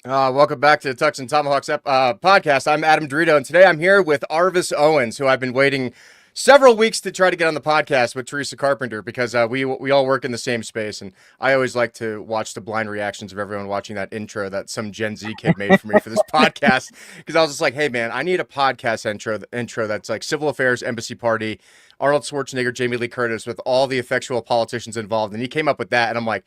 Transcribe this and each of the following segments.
Welcome back to the Tux and Tomahawks podcast. I'm Adam Dorito, and today I'm here with Arvis Owens, who I've been waiting several weeks to try to get on the podcast with Teresa Carpenter because we all work in the same space, and I always like to watch the blind reactions of everyone watching that intro that some Gen Z kid made for me for this podcast because I was just like, hey man, I need a podcast intro that's like civil affairs, embassy party, Arnold Schwarzenegger, Jamie Lee Curtis with all the effectual politicians involved, and he came up with that, and I'm like,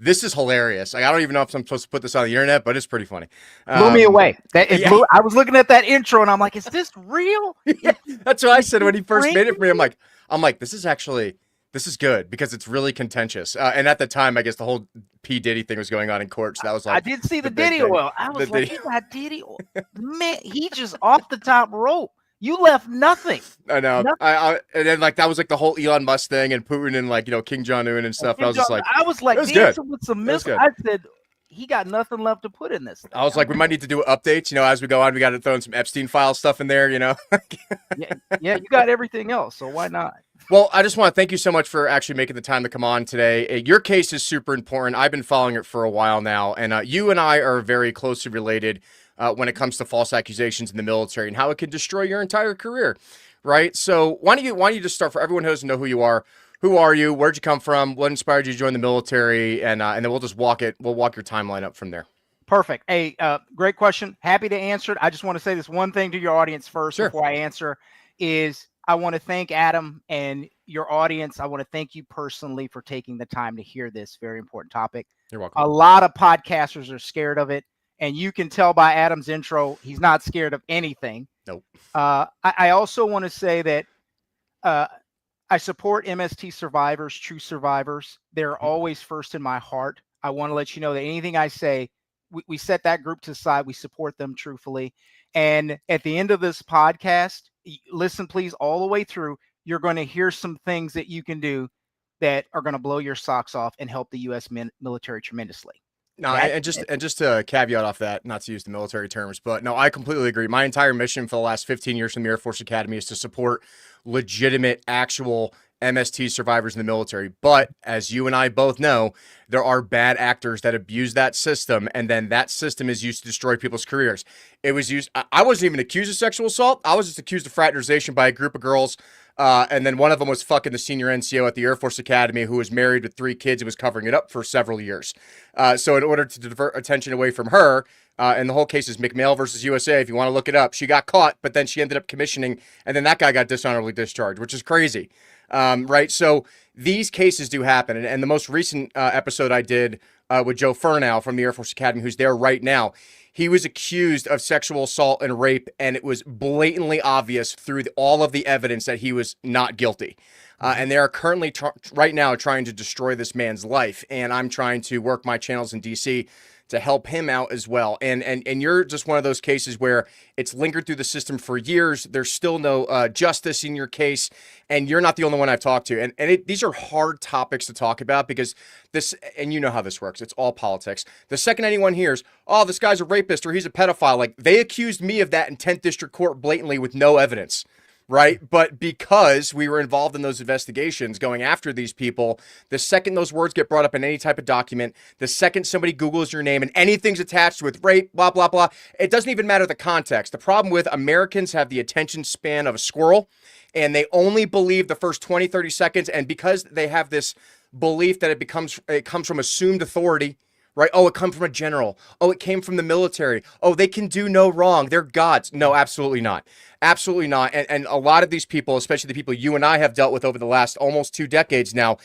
this is hilarious. Like, I don't even know if I'm supposed to put this on the internet, but it's pretty funny. Blew me away. I was looking at that intro and I'm like, is this real? Yeah, that's what I said when he first made it for me. I'm like, this is good because it's really contentious. And at the time, I guess the whole P. Diddy thing was going on in court. So that was like, I did see the Diddy oil. I was like, you got Diddy oil. Man, he just off the top rope. You left nothing. I know. And then like that was like the whole Elon Musk thing and Putin and like, King Jong-un and stuff. And I was like, dancing with some missiles. I said, he got nothing left to put in this thing. I was like, we might need to do updates, as we go on. We got to throw in some Epstein file stuff in there, yeah, you got everything else, so why not? Well, I just want to thank you so much for actually making the time to come on today. Your case is super important. I've been following it for a while now, and you and I are very closely related when it comes to false accusations in the military and how it can destroy your entire career, right? So why don't you just start, for everyone who doesn't know who you are? Who are you? Where'd you come from? What inspired you to join the military? And then we'll just walk your timeline up from there. Perfect. Hey, great question. Happy to answer it. I just want to say this one thing to your audience first before I answer is I want to thank Adam and your audience. I want to thank you personally for taking the time to hear this very important topic. You're welcome. A lot of podcasters are scared of it. And you can tell by Adam's intro, he's not scared of anything. Nope. I also want to say that I support MST survivors, true survivors. They're always first in my heart. I want to let you know that anything I say, we set that group to the side. We support them truthfully. And at the end of this podcast, listen, please, all the way through, you're going to hear some things that you can do that are going to blow your socks off and help the U.S. military tremendously. No, and just to caveat off that, not to use the military terms, but no, I completely agree. My entire mission for the last 15 years from the Air Force Academy is to support legitimate, actual MST survivors in the military. But as you and I both know, there are bad actors that abuse that system, and then that system is used to destroy people's careers. It was used. I wasn't even accused of sexual assault. I was just accused of fraternization by a group of girls. And then one of them was fucking the senior NCO at the Air Force Academy who was married with 3 kids and was covering it up for several years. So in order to divert attention away from her, and the whole case is McMail versus USA, if you want to look it up, she got caught, but then she ended up commissioning, and then that guy got dishonorably discharged, which is crazy. Right? So these cases do happen. And the most recent episode I did with Joe Furnow from the Air Force Academy, who's there right now, he was accused of sexual assault and rape, and it was blatantly obvious through all of the evidence that he was not guilty. And they are currently right now trying to destroy this man's life. And I'm trying to work my channels in DC to help him out as well. And you're just one of those cases where it's lingered through the system for years. There's still no justice in your case, and you're not the only one I've talked to. And these are hard topics to talk about because this, and you know how this works. It's all politics. The second anyone hears, oh, this guy's a rapist or he's a pedophile, like they accused me of that in 10th District Court blatantly with no evidence. Right. But because we were involved in those investigations going after these people, the second those words get brought up in any type of document, the second somebody Googles your name and anything's attached with rape, blah, blah, blah, it doesn't even matter the context. The problem with Americans have the attention span of a squirrel, and they only believe the first 20, 30 seconds. And because they have this belief that it comes from assumed authority, right? Oh, it comes from a general. Oh, it came from the military. Oh, they can do no wrong. They're gods. No, absolutely not. Absolutely not. And a lot of these people, especially the people you and I have dealt with over the last almost 2 decades now,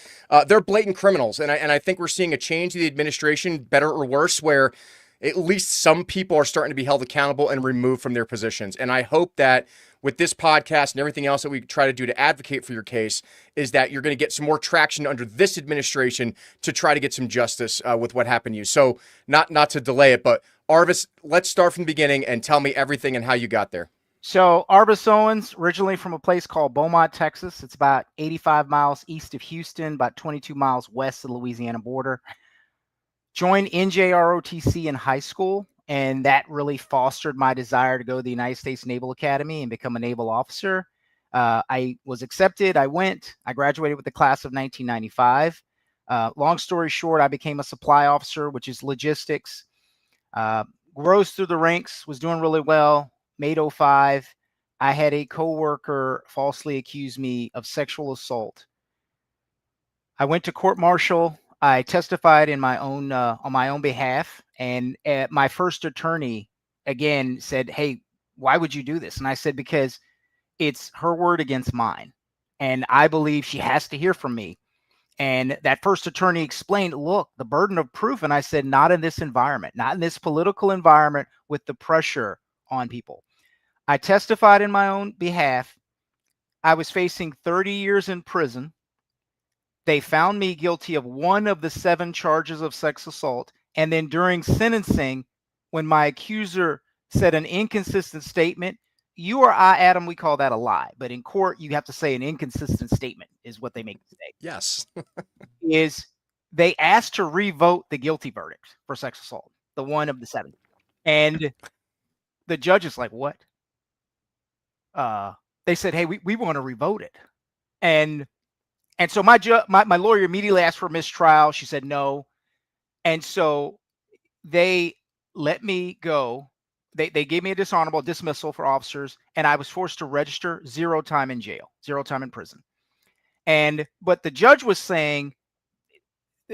they're blatant criminals. And I think we're seeing a change in the administration, better or worse, where at least some people are starting to be held accountable and removed from their positions. And I hope that with this podcast and everything else that we try to do to advocate for your case is that you're going to get some more traction under this administration to try to get some justice with what happened to you. So not to delay it, but Arvis, let's start from the beginning and tell me everything and how you got there. So Arvis Owens, originally from a place called Beaumont, Texas. It's about 85 miles east of Houston, about 22 miles west of the Louisiana border. Joined NJROTC in high school, and that really fostered my desire to go to the United States Naval Academy and become a naval officer. I was accepted. I went. I graduated with the class of 1995. Long story short, I became a supply officer, which is logistics. rose through the ranks, was doing really well. Made 05. I had a coworker falsely accuse me of sexual assault. I went to court martial. I testified in my own on my own behalf, and my first attorney again said, "Hey, why would you do this?" And I said, "Because it's her word against mine, and I believe she has to hear from me." And that first attorney explained, "Look, the burden of proof." And I said, "Not in this environment, not in this political environment with the pressure on people." I testified in my own behalf. I was facing 30 years in prison. They found me guilty of one of the 7 charges of sex assault. And then during sentencing, when my accuser said an inconsistent statement, you or I, Adam, we call that a lie. But in court, you have to say an inconsistent statement is what they make you say. Yes. Is they asked to revote the guilty verdict for sex assault, the one of the 7. And the judge is like, "What?" They said, "Hey, we want to revote it." And so my lawyer immediately asked for a mistrial. She said no. And so they let me go. They gave me a dishonorable dismissal for officers, and I was forced to register 0 time in jail, 0 time in prison. But the judge was saying,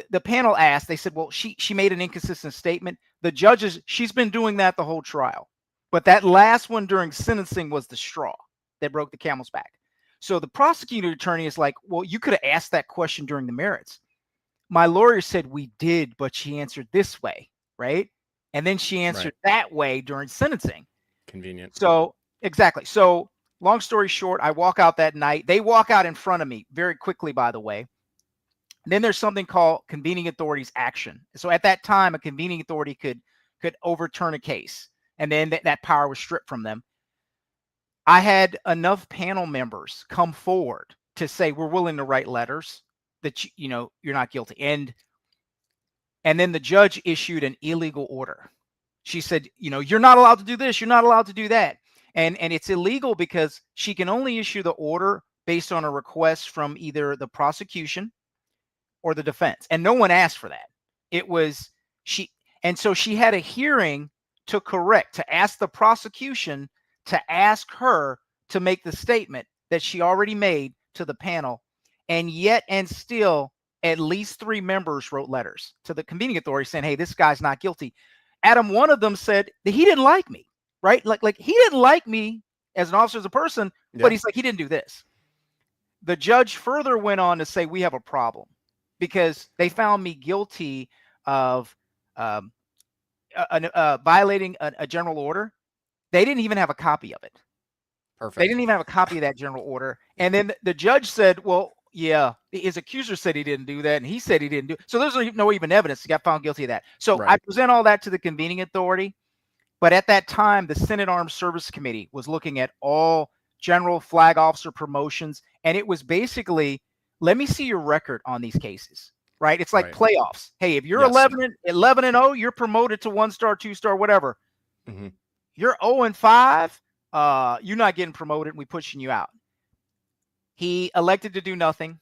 the panel asked, they said, "Well, she made an inconsistent statement." The judges, she's been doing that the whole trial. But that last one during sentencing was the straw that broke the camel's back. So the prosecuting attorney is like, "Well, you could have asked that question during the merits." My lawyer said, "We did, but she answered this way," right? And then she answered that way during sentencing. Convenient. So, exactly. So, long story short, I walk out that night. They walk out in front of me very quickly, by the way. Then there's something called convening authorities action. So at that time, a convening authority could overturn a case, and then that power was stripped from them. I had enough panel members come forward to say, "We're willing to write letters that you're not guilty." And then the judge issued an illegal order. She said, "You're not allowed to do this. You're not allowed to do that." And it's illegal because she can only issue the order based on a request from either the prosecution or the defense. And no one asked for that. It was she. And so she had a hearing to ask the prosecution to ask her to make the statement that she already made to the panel. And yet, and still, at least 3 members wrote letters to the convening authority saying, "Hey, this guy's not guilty." Adam, one of them said that he didn't like me, right? Like he didn't like me as an officer, as a person, but he's like, he didn't do this. The judge further went on to say, "We have a problem because they found me guilty of violating a general order." They didn't even have a copy of it. Perfect. They didn't even have a copy of that general order. And then the judge said, "Well, yeah, his accuser said he didn't do that, and he said he didn't do it." So there's no even evidence. He got found guilty of that. So I present all that to the convening authority. But at that time, the Senate Armed Services Committee was looking at all general flag officer promotions. And it was basically, let me see your record on these cases, right? It's like playoffs. Hey, if you're 11-0, you're promoted to 1-star, 2-star, whatever. Mm-hmm. You're 0-5, you're not getting promoted, and we're pushing you out. He elected to do nothing.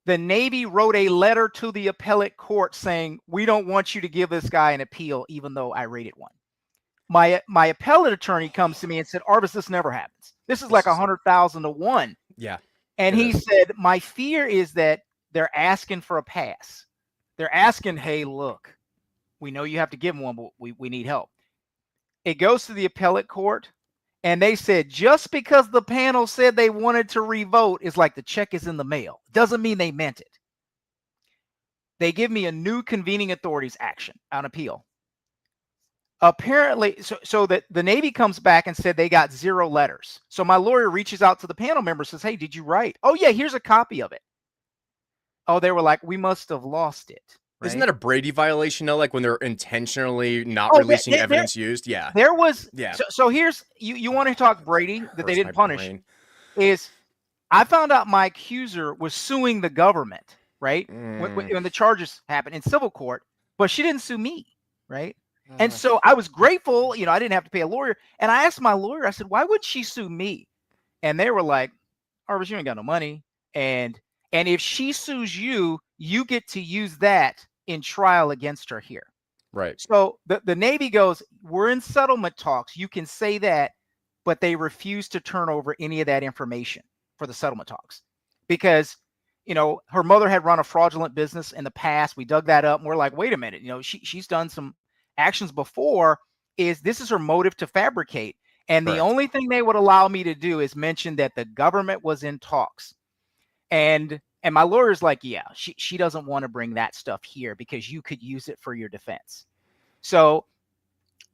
The Navy wrote a letter to the appellate court saying, "We don't want you to give this guy an appeal, even though I rated one." My appellate attorney comes to me and said, "Arvis, this never happens. This is like 100,000 to 1." Yeah. And he said, "My fear is that they're asking for a pass. They're asking, hey, look, we know you have to give them one, but we need help." It goes to the appellate court, and they said, just because the panel said they wanted to revote is like the check is in the mail. Doesn't mean they meant it. They give me a new convening authorities action on appeal. Apparently, so that the Navy comes back and said they got 0 letters. So my lawyer reaches out to the panel member, says, "Hey, did you write?" "Oh, yeah, here's a copy of it." Oh, they were like, "We must have lost it." Right? Isn't that a Brady violation, though? Like when they're intentionally not releasing evidence used? Yeah. There was. Yeah. So here's, you want to talk Brady that they didn't punish. Is I found out my accuser was suing the government, right? When the charges happened in civil court, but she didn't sue me, right? And so I was grateful, I didn't have to pay a lawyer. And I asked my lawyer, I said, "Why would she sue me?" And they were like, "Arvis, you ain't got no money. And if she sues you, you get to use that in trial against her here." Right. So the Navy goes, we're in settlement talks. You can say that, but they refuse to turn over any of that information for the settlement talks because, her mother had run a fraudulent business in the past. We dug that up and we're like, wait a minute, she's done some actions before. This is her motive to fabricate. And the Correct. only thing they would allow me to do is mention that the government was in talks. And my lawyer's like, yeah, she doesn't want to bring that stuff here because you could use it for your defense. So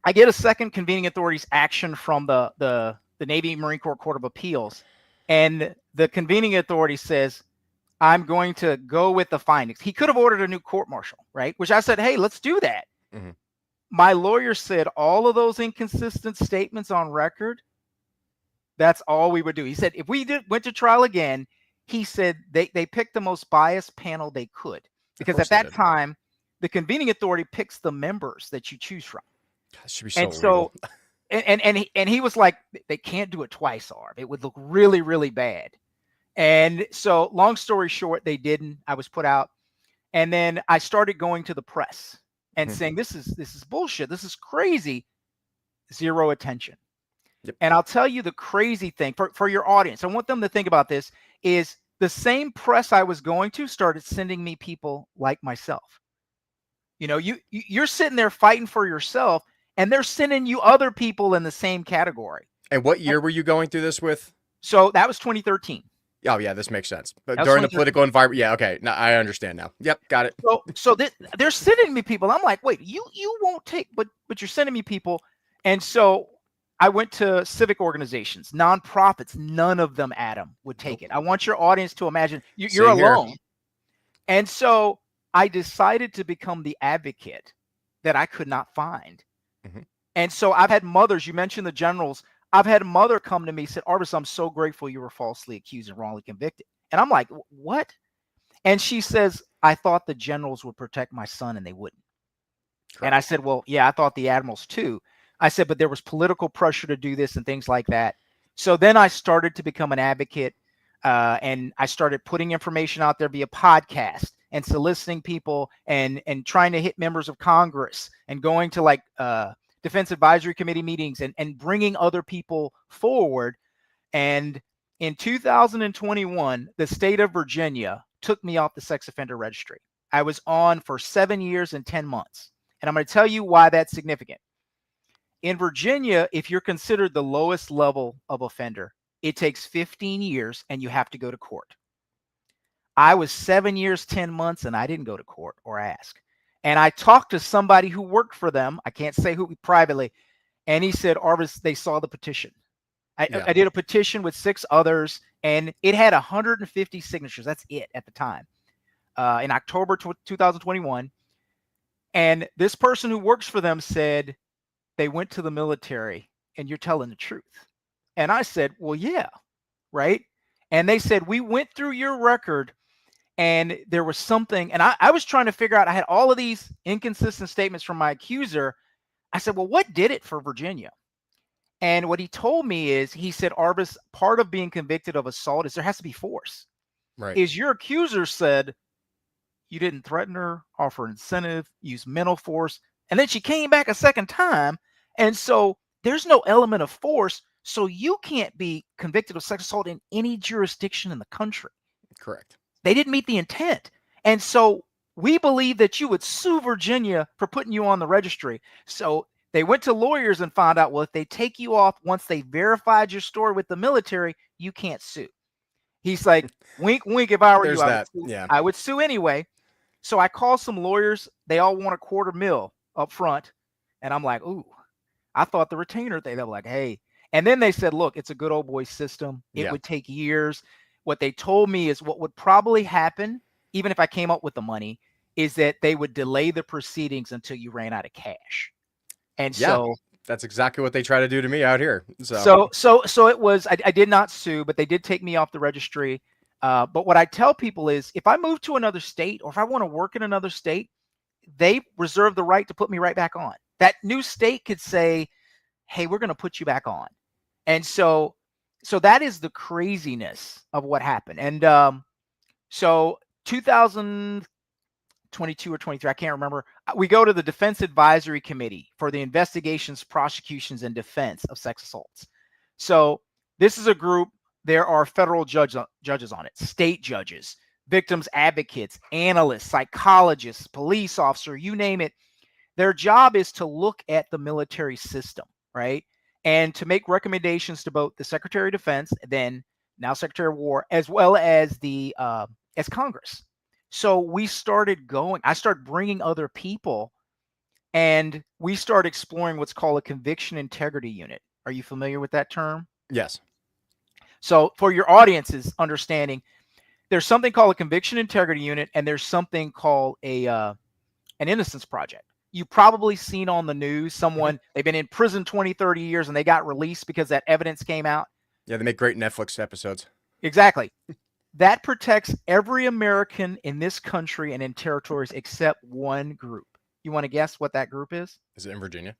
I get a second convening authorities action from the Navy Marine Corps Court of Appeals. And the convening authority says, I'm going to go with the findings. He could have ordered a new court martial, right? Which I said, hey, let's do that. Mm-hmm. My lawyer said all of those inconsistent statements on record, that's all we would do. He said, if we went to trial again, he said they picked the most biased panel they could. Because at that time, the convening authority picks the members that you choose from. That should be so illegal. And he was like, they can't do it twice, Arv. It would look really, really bad. And so long story short, they didn't. I was put out. And then I started going to the press and saying, this is bullshit. This is crazy. Zero attention. Yep. And I'll tell you the crazy thing for your audience. I want them to think about this is the same press I was going to started sending me people like myself. You're sitting there fighting for yourself and they're sending you other people in the same category. And what year were you going through this with? So that was 2013. Oh, yeah, this makes sense. But during the political environment, yeah, okay. Now I understand now. Yep, got it. So they're sending me people. I'm like, wait, you won't take, but you're sending me people. And so I went to civic organizations, nonprofits. None of them, Adam, would take it. I want your audience to imagine you're alone. And so I decided to become the advocate that I could not find. Mm-hmm. And so I've had mothers, you mentioned the generals. I've had a mother come to me and said, Arvis, I'm so grateful you were falsely accused and wrongly convicted. And I'm like, what? And she says, I thought the generals would protect my son and they wouldn't. Correct. And I said, well, yeah, I thought the admirals too. I said, but there was political pressure to do this and things like that. So then I started to become an advocate and I started putting information out there via podcast and soliciting people and trying to hit members of Congress and going to like Defense Advisory Committee meetings and bringing other people forward. And in 2021, the state of Virginia took me off the sex offender registry. I was on for 7 years and 10 months. And I'm going to tell you why that's significant. In Virginia, if you're considered the lowest level of offender, it takes 15 years and you have to go to court. I was 7 years, 10 months, and I didn't go to court or ask. And I talked to somebody who worked for them. I can't say who privately. And he said, Arvis, they saw the petition. I did a petition with 6 others, and it had 150 signatures. That's it at the time. In October 2021. And this person who works for them said, they went to the military, and you're telling the truth. And I said, well, yeah, right? And they said, we went through your record, and there was something, and I was trying to figure out, I had all of these inconsistent statements from my accuser. I said, well, what did it for Virginia? And what he told me is, he said, Arvis, part of being convicted of assault is there has to be force. Right. Is your accuser said, you didn't threaten her, offer incentive, use mental force. And then she came back a second time. And so there's no element of force. So you can't be convicted of sex assault in any jurisdiction in the country. Correct. They didn't meet the intent. And so we believe that you would sue Virginia for putting you on the registry. So they went to lawyers and found out, well, if they take you off, once they verified your story with the military, you can't sue. He's like, wink, wink, if I were you, I would sue anyway. So I called some lawyers. They all want $250,000 up front. And I'm like, ooh, I thought the retainer thing. They were like, hey. And then they said, look, it's a good old boy system. It would take years. What they told me is what would probably happen, even if I came up with the money, is that they would delay the proceedings until you ran out of cash. And so that's exactly what they try to do to me out here. So it was, I did not sue, but they did take me off the registry. But what I tell people is if I move to another state or if I want to work in another state, they reserve the right to put me right back on. That new state could say, hey, we're going to put you back on. And so that is the craziness of what happened. And so 2020, 22 or 23, I can't remember. We go to the Defense Advisory Committee for the investigations, prosecutions, and defense of sex assaults. So this is a group. There are federal judges on it, state judges, victims advocates, analysts, psychologists, police officer, you name it. Their job is to look at the military system, right? And to make recommendations to both the Secretary of Defense, then now Secretary of War, as well as the as Congress. So we started going. I started bringing other people, and we started exploring what's called a conviction integrity unit. Are you familiar with that term? Yes. So for your audience's understanding, there's something called a conviction integrity unit, and there's something called an innocence project. You've probably seen on the news someone, they've been in prison 20, 30 years, and they got released because that evidence came out. Yeah, they make great Netflix episodes. Exactly. That protects every American in this country and in territories except one group. You want to guess what that group is? Is it in Virginia?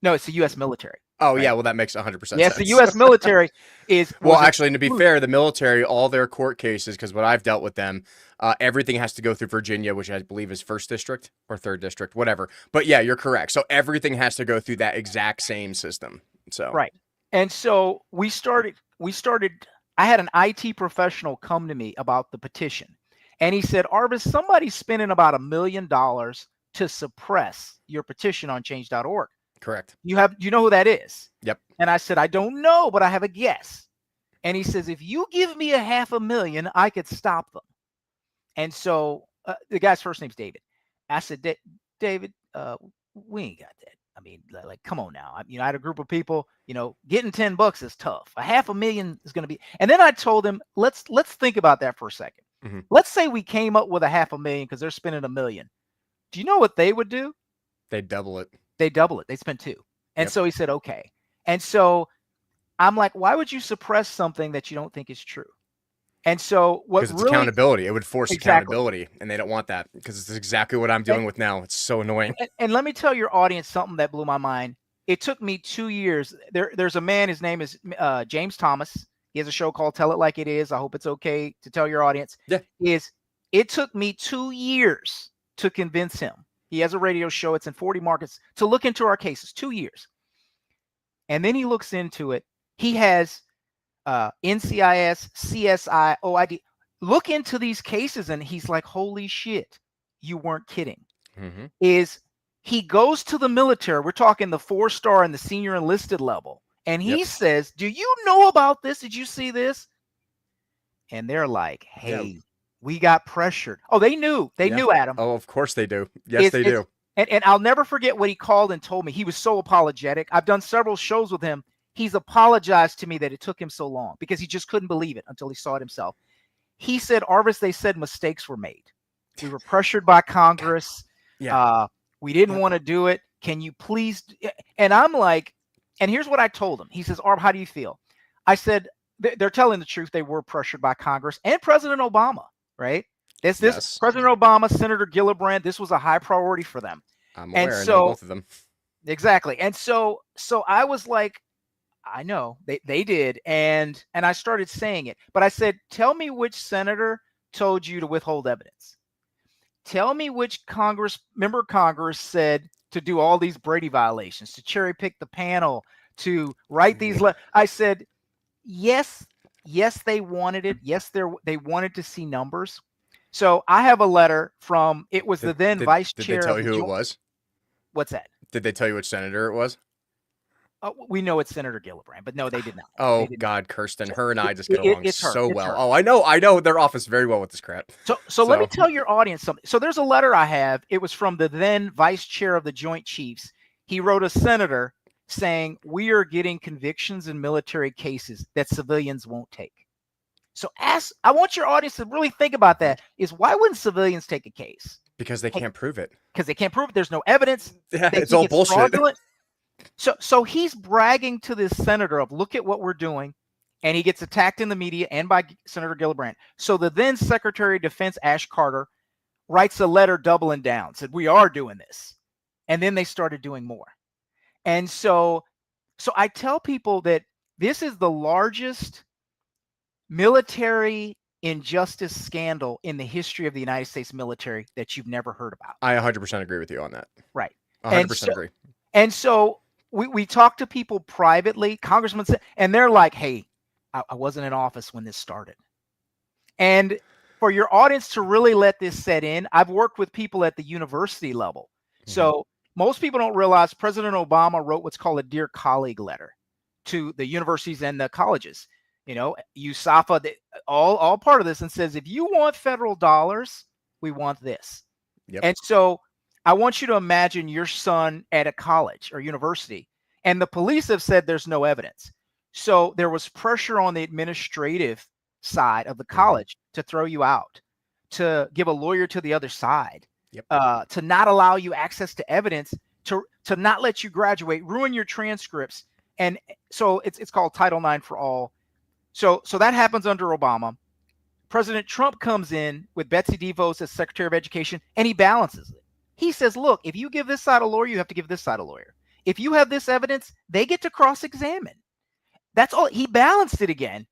No, it's the U.S. military. Oh, right? Yeah, well, that makes 100% sense. Yes, the U.S. military is... Well, actually, and to be fair, the military, all their court cases, because what I've dealt with them, everything has to go through Virginia, which I believe is 1st District or 3rd District, whatever. But yeah, you're correct. So everything has to go through that exact same system. So right. And so we started... I had an IT professional come to me about the petition. And he said, Arvis, somebody's spending about $1 million to suppress your petition on change.org. Correct. You know who that is? Yep. And I said, I don't know, but I have a guess. And he says, if you give me $500,000, I could stop them. And so the guy's first name's David. I said, David, we ain't got that. I mean, like, come on now. I had a group of people, getting $10 is tough. $500,000 is going to be. And then I told him, let's think about that for a second. Mm-hmm. Let's say we came up with $500,000 because they're spending $1 million. Do you know what they would do? They'd double it. They spend $2 million. And so he said, okay. And so I'm like, why would you suppress something that you don't think is true? And so because it's accountability. It would force accountability, and they don't want that because it's exactly what I'm dealing with now. It's so annoying. And let me tell your audience something that blew my mind. It took me 2 years. There's a man, his name is James Thomas. He has a show called Tell It Like It Is. I hope it's okay to tell your audience. Yeah. It took me 2 years to convince him. He has a radio show. It's in 40 markets to look into our cases. 2 years. And then he looks into it. He has NCIS, CSI, OID. Look into these cases, and he's like, holy shit, you weren't kidding. Mm-hmm. He goes to the military. We're talking the 4-star and the senior enlisted level. And he says, do you know about this? Did you see this? And they're like, hey, we got pressured. Oh, they knew. They knew, Adam. Oh, of course they do. Yes, they do. And I'll never forget what he called and told me. He was so apologetic. I've done several shows with him. He's apologized to me that it took him so long because he just couldn't believe it until he saw it himself. He said, Arvis, they said mistakes were made. We were pressured by Congress. We didn't want to do it. Can you please? And I'm like, and here's what I told him. He says, Arv, how do you feel? I said, they're telling the truth. They were pressured by Congress and President Obama, right? This President Obama, Senator Gillibrand, this was a high priority for them. I'm aware, and so both of them. Exactly. And so I was like, I know they did. And I started saying it, but I said, tell me which senator told you to withhold evidence. Tell me which member of Congress said to do all these Brady violations, to cherry pick the panel, to write these. I said, yes, they wanted it. Yes, they wanted to see numbers. So I have a letter from, it was the then vice chair. Did they tell you who it was? What's that? Did they tell you which senator it was? We know it's Senator Gillibrand, but no, they did not. Oh, God, Kirsten. Her and I just get along so well. Her. Oh, I know their office very well with this crap. So let me tell your audience something. So there's a letter I have. It was from the then vice chair of the Joint Chiefs. He wrote a senator saying, we are getting convictions in military cases that civilians won't take. So I want your audience to really think about that, is why wouldn't civilians take a case? Because they can't prove it. Because they can't prove it. There's no evidence. Yeah, it's all bullshit. Fraudulent. So he's bragging to this senator of, look at what we're doing. And he gets attacked in the media and by Senator Gillibrand. So the then Secretary of Defense, Ash Carter, writes a letter doubling down, said, we are doing this. And then they started doing more. And so I tell people that this is the largest military injustice scandal in the history of the United States military that you've never heard about. I 100% agree with you on that. Right. 100% agree. And so we talk to people privately, congressmen, and they're like, hey, I wasn't in office when this started. And for your audience to really let this set in, I've worked with people at the university level. So most people don't realize President Obama wrote what's called a Dear Colleague letter to the universities and the colleges. You know, USAFA, all part of this, and says, if you want federal dollars, we want this. Yep. And so I want you to imagine your son at a college or university, and the police have said there's no evidence. So there was pressure on the administrative side of the college to throw you out, to give a lawyer to the other side, to not allow you access to evidence, to not let you graduate, ruin your transcripts. And so it's called Title IX for all. So that happens under Obama. President Trump comes in with Betsy DeVos as Secretary of Education, and he balances it. He says, look, if you give this side a lawyer, you have to give this side a lawyer. If you have this evidence, they get to cross-examine. That's all. He balanced it again.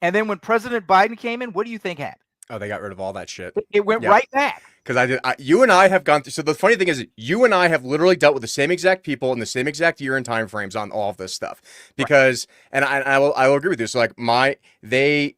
And then when President Biden came in, what do you think happened? Oh, they got rid of all that shit. It went right back. Because you and I have gone through. So the funny thing is, you and I have literally dealt with the same exact people in the same exact year and time frames on all of this stuff. Because, and I will agree with you. So like they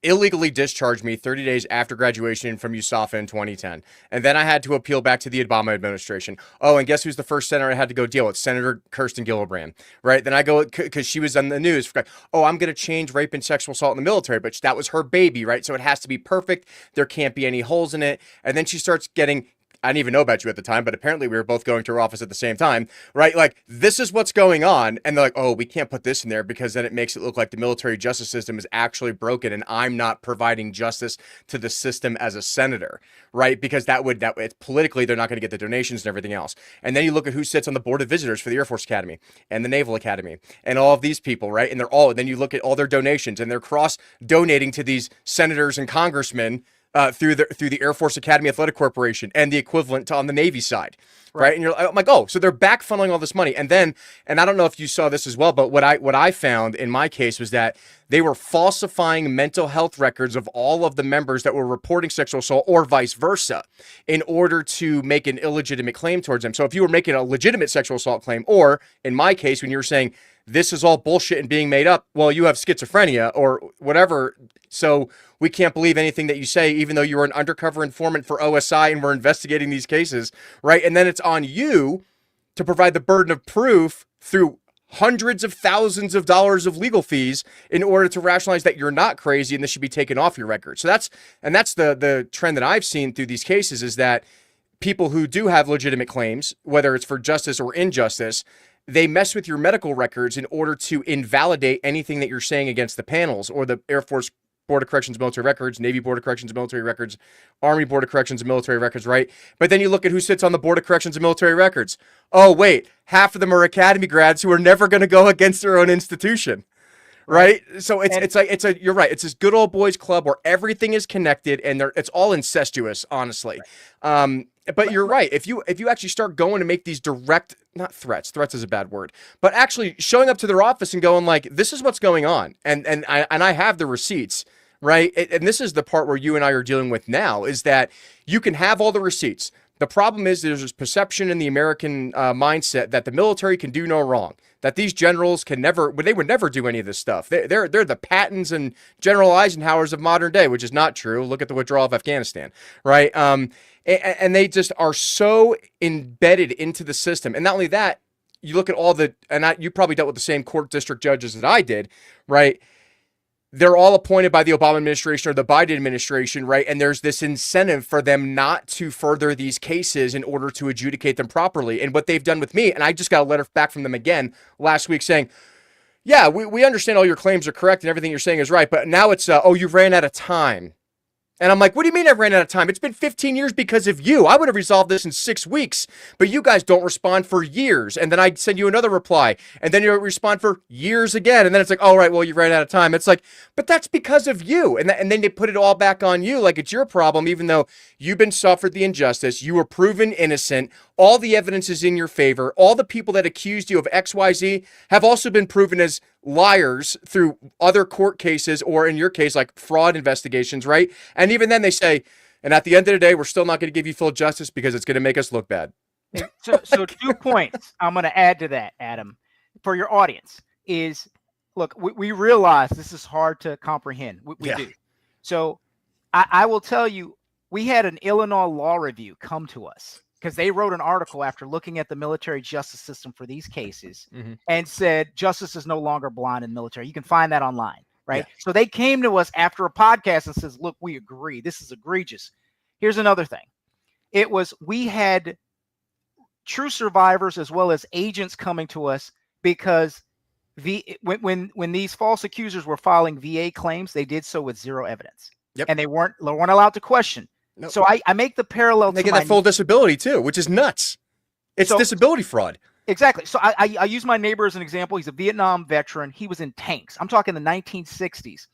illegally discharged me 30 days after graduation from USAFA in 2010. And then I had to appeal back to the Obama administration. Oh, and guess who's the first senator I had to go deal with? Senator Kirsten Gillibrand, right? Then I go, because she was on the news, oh, I'm going to change rape and sexual assault in the military, but that was her baby, right? So it has to be perfect. There can't be any holes in it. And then she starts getting, I didn't even know about you at the time, but apparently we were both going to her office at the same time, right? Like, this is what's going on. And they're like, oh, we can't put this in there because then it makes it look like the military justice system is actually broken and I'm not providing justice to the system as a senator, right? Because it's politically, they're not going to get the donations and everything else. And then you look at who sits on the board of visitors for the Air Force Academy and the Naval Academy and all of these people, right? And then you look at all their donations and they're cross-donating to these senators and congressmen through the Air Force Academy Athletic Corporation and the equivalent to on the Navy side, right? And I'm like, oh, so they're back funneling all this money. And I don't know if you saw this as well, but what I found in my case was that they were falsifying mental health records of all of the members that were reporting sexual assault or vice versa in order to make an illegitimate claim towards them. So if you were making a legitimate sexual assault claim, or in my case, when you were saying this is all bullshit and being made up, well, you have schizophrenia or whatever, so we can't believe anything that you say, even though you were an undercover informant for OSI and we're investigating these cases, right? And then it's on you to provide the burden of proof through hundreds of thousands of dollars of legal fees in order to rationalize that you're not crazy and this should be taken off your record. So that's the trend that I've seen through these cases, is that people who do have legitimate claims, whether it's for justice or injustice, they mess with your medical records in order to invalidate anything that you're saying against the panels or the Air Force Board of Corrections Military Records, Navy Board of Corrections Military Records, Army Board of Corrections and Military Records, right? But then you look at who sits on the Board of Corrections and Military Records. Oh, wait, half of them are Academy grads who are never going to go against their own institution, right? So you're right. It's this good old boys club where everything is connected and it's all incestuous, honestly. But you're right. If you actually start going to make these direct, not threats is a bad word, but actually showing up to their office and going like, this is what's going on. And I have the receipts, right? And this is the part where you and I are dealing with now, is that you can have all the receipts. The problem is there's this perception in the American mindset that the military can do no wrong, that these generals they would never do any of this stuff. They're the Pattons and General Eisenhowers of modern day, which is not true. Look at the withdrawal of Afghanistan, right? And they just are so embedded into the system. And not only that, you look at you probably dealt with the same court district judges that I did, right? They're all appointed by the Obama administration or the Biden administration, right? And there's this incentive for them not to further these cases in order to adjudicate them properly. And what they've done with me, and I just got a letter back from them again last week saying, yeah, we understand all your claims are correct and everything you're saying is right, but now it's, you ran out of time. And I'm like, what do you mean I ran out of time? It's been 15 years because of you. I would have resolved this in 6 weeks, but you guys don't respond for years. And then I'd send you another reply, and then you respond for years again. And then it's like, all right, well, you ran out of time. It's like, but that's because of you. And then they put it all back on you like it's your problem, even though you've been suffered the injustice. You were proven innocent. All the evidence is in your favor. All the people that accused you of XYZ have also been proven as liars through other court cases, or in your case, like fraud investigations, right? And even then they say, and at the end of the day, we're still not going to give you full justice because it's going to make us look bad. So 2 points I'm going to add to that, Adam, for your audience is, look, we realize this is hard to comprehend. We do. So I will tell you, we had an Illinois law review come to us because they wrote an article after looking at the military justice system for these cases and said justice is no longer blind in the military. You can find that online, right? Yeah. So they came to us after a podcast and says, look, we agree. This is egregious. Here's another thing. We had true survivors as well as agents coming to us because when these false accusers were filing VA claims, they did so with zero evidence. Yep. And they weren't allowed to question. Nope. So I make the parallel. They get that full disability too, which is nuts. It's disability fraud. Exactly. So I use my neighbor as an example. He's a Vietnam veteran. He was in tanks. I'm talking the 1960s.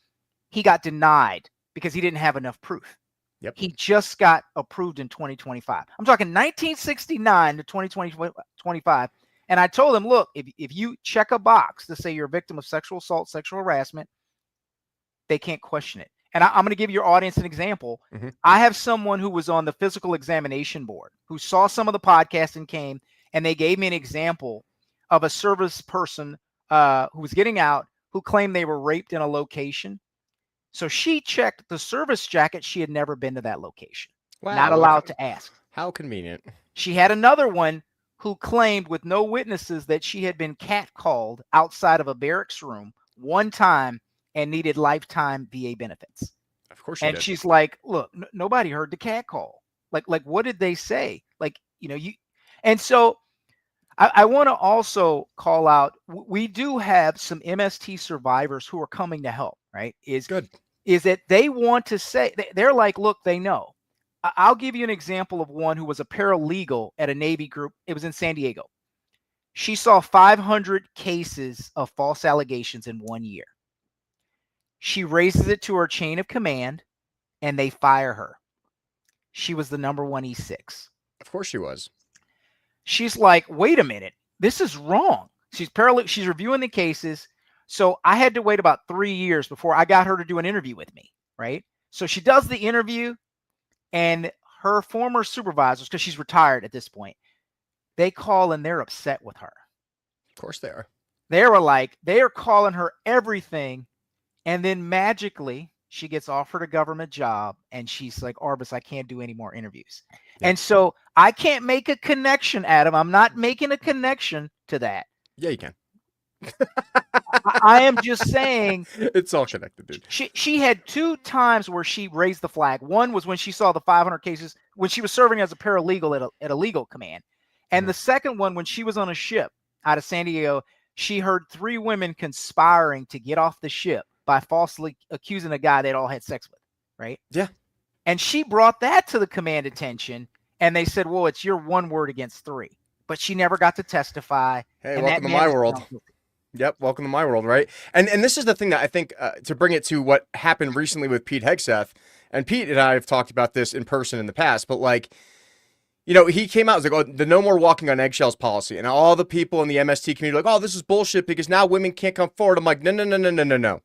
He got denied because he didn't have enough proof. Yep. He just got approved in 2025. I'm talking 1969 to 2025. And I told him, look, if you check a box to say you're a victim of sexual assault, sexual harassment, they can't question it. And I'm going to give your audience an example. I have someone who was on the physical examination board who saw some of the podcast and came, and they gave me an example of a service person who was getting out who claimed they were raped in a location. So she checked the service jacket. She had never been to that location. Wow. Not allowed to ask. How convenient. She had another one who claimed with no witnesses that she had been catcalled outside of a barracks room one time and needed lifetime VA benefits. Of course she did. She's like, look, nobody heard the cat call. Like, what did they say? And so I want to also call out, we do have some MST survivors who are coming to help, right? Is that they want to say, they're like, look, they know. I'll give you an example of one who was a paralegal at a Navy group. It was in San Diego. She saw 500 cases of false allegations in 1 year. She raises it to her chain of command, and they fire her. She was the number 1 E6. Of course she was. She's like, wait a minute. This is wrong. She's reviewing the cases. So I had to wait about 3 years before I got her to do an interview with me, right? So she does the interview, and her former supervisors, because she's retired at this point, they call and they're upset with her. Of course they are. They are calling her everything. And then magically, she gets offered a government job, and she's like, Arvis, I can't do any more interviews. Yeah. And so I can't make a connection, Adam. I'm not making a connection to that. Yeah, you can. I am just saying. It's all connected, dude. She had 2 times where she raised the flag. One was when she saw the 500 cases, when she was serving as a paralegal at a legal command. And the second one, when she was on a ship out of San Diego, she heard 3 women conspiring to get off the ship by falsely accusing a guy they'd all had sex with, right? Yeah. And she brought that to the command attention, and they said, well, it's your 1 word against 3. But she never got to testify. Hey, welcome to my world. Yep, welcome to my world, right? And this is the thing that I think, to bring it to what happened recently with Pete Hegseth, and Pete and I have talked about this in person in the past, but like, he came out and was like, oh, the no more walking on eggshells policy. And all the people in the MST community are like, oh, this is bullshit because now women can't come forward. I'm like, no.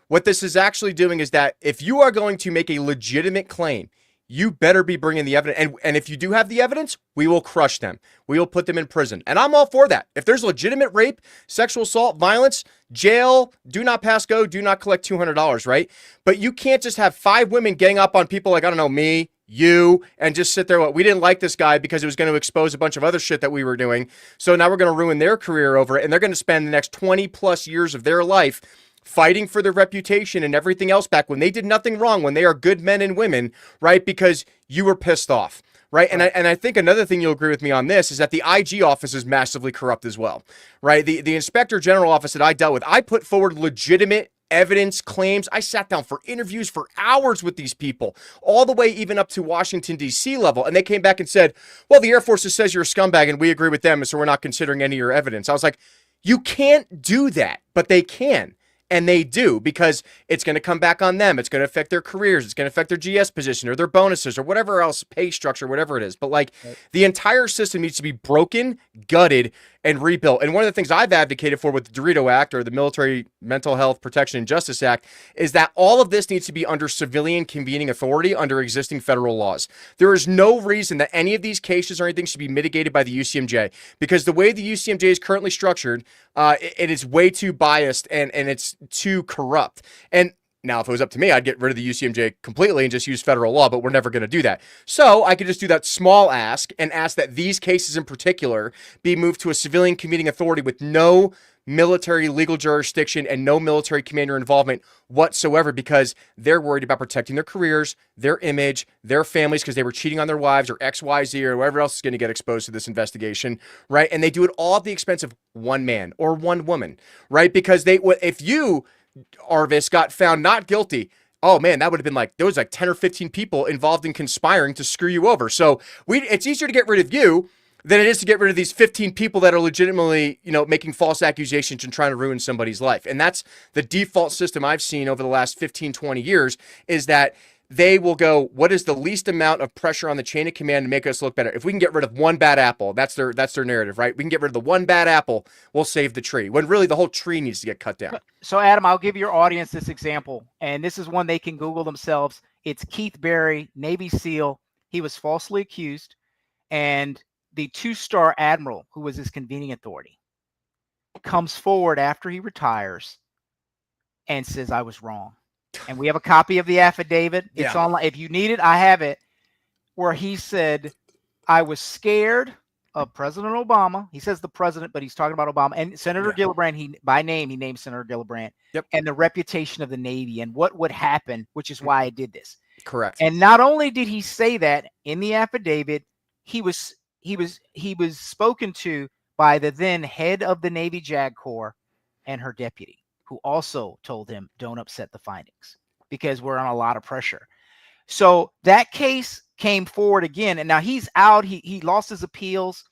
What this is actually doing is that if you are going to make a legitimate claim, you better be bringing the evidence. And if you do have the evidence, we will crush them. We will put them in prison. And I'm all for that. If there's legitimate rape, sexual assault, violence, jail, do not pass go, do not collect $200, right? But you can't just have 5 women gang up on people like, I don't know, me, you, and just sit there. We didn't like this guy because it was going to expose a bunch of other shit that we were doing. So now we're going to ruin their career over it. And they're going to spend the next 20 plus years of their life fighting for their reputation and everything else back when they did nothing wrong, when they are good men and women, right? Because you were pissed off, right? And I think another thing you'll agree with me on this is that the IG office is massively corrupt as well, right? The Inspector General office that I dealt with, I put forward legitimate evidence, claims. I sat down for interviews for hours with these people, all the way even up to Washington, D.C. level. And they came back and said, well, the Air Force just says you're a scumbag and we agree with them, and so we're not considering any of your evidence. I was like, you can't do that, but they can. And they do, because it's going to come back on them. It's going to affect their careers. It's going to affect their GS position or their bonuses or whatever else, pay structure, whatever it is. But like, the entire system needs to be broken, gutted, and rebuilt. And one of the things I've advocated for with the Dorito Act, or the Military Mental Health Protection and Justice Act, is that all of this needs to be under civilian convening authority under existing federal laws. There is no reason that any of these cases or anything should be mitigated by the UCMJ, because the way the UCMJ is currently structured, it is way too biased and it's too corrupt. And now, if it was up to me, I'd get rid of the UCMJ completely and just use federal law, but we're never going to do that. So I could just do that small ask and ask that these cases in particular be moved to a civilian convening authority with no military legal jurisdiction and no military commander involvement whatsoever, because they're worried about protecting their careers, their image, their families, because they were cheating on their wives or XYZ or whoever else is going to get exposed to this investigation, right? And they do it all at the expense of one man or one woman, right? Because if you, Arvis, got found not guilty, oh man, that would have been like, there was like 10 or 15 people involved in conspiring to screw you over. So it's easier to get rid of you than it is to get rid of these 15 people that are legitimately, making false accusations and trying to ruin somebody's life. And that's the default system I've seen over the last 15, 20 years, is that they will go, what is the least amount of pressure on the chain of command to make us look better? If we can get rid of one bad apple, that's their narrative, right? We can get rid of the one bad apple, we'll save the tree, when really the whole tree needs to get cut down. So Adam, I'll give your audience this example, and this is one they can Google themselves. It's Keith Berry, Navy SEAL. He was falsely accused, and the 2-star admiral, who was his convening authority, comes forward after he retires and says, I was wrong. And we have a copy of the affidavit. It's online. If you need it, I have it, where he said, I was scared of President Obama. He says the president, but he's talking about Obama and Senator Gillibrand. By name, he named Senator Gillibrand. Yep. And the reputation of the Navy and what would happen, which is why I did this. Correct. And not only did he say that in the affidavit, he was spoken to by the then head of the Navy JAG Corps and her deputy, who also told him, don't upset the findings because we're on a lot of pressure. So that case came forward again. And now he's out. He lost his appeals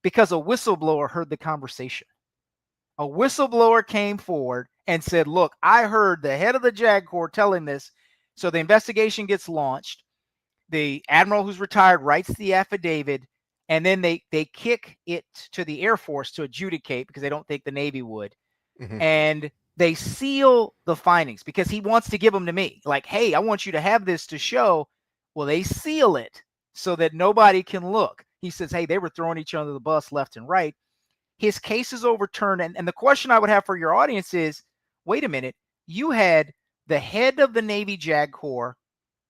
because a whistleblower heard the conversation. A whistleblower came forward and said, look, I heard the head of the JAG Corps telling this. So the investigation gets launched. The admiral who's retired writes the affidavit, and then they kick it to the Air Force to adjudicate because they don't think the Navy would. Mm-hmm. And they seal the findings because he wants to give them to me. Like, hey, I want you to have this to show. Well, they seal it so that nobody can look. He says, hey, they were throwing each other under the bus left and right. His case is overturned. And the question I would have for your audience is, wait a minute, you had the head of the Navy JAG Corps,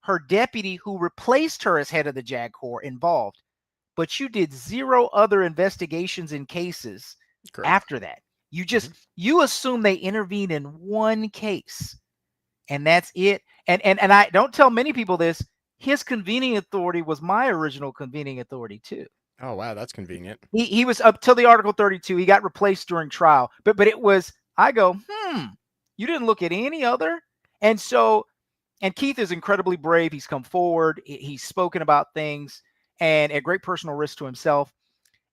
her deputy who replaced her as head of the JAG Corps involved, but you did 0 other investigations in cases after that. You just, you assume they intervene in one case and that's it. And I don't tell many people this, his convening authority was my original convening authority too. Oh, wow. That's convenient. He was up till the Article 32. He got replaced during trial, but it was, I go, you didn't look at any other. And so, and Keith is incredibly brave. He's come forward. He's spoken about things and at great personal risk to himself.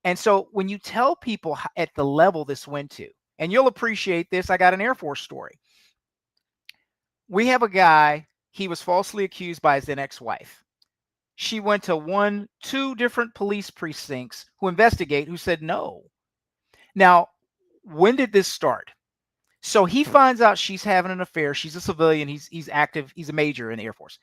And so when you tell people at the level this went to, and you'll appreciate this, I got an Air Force story. We have a guy, he was falsely accused by his then ex-wife. She went to 2 different police precincts who investigate, who said no. Now, when did this start? So he finds out she's having an affair. She's a civilian. He's active. He's a major in the Air Force.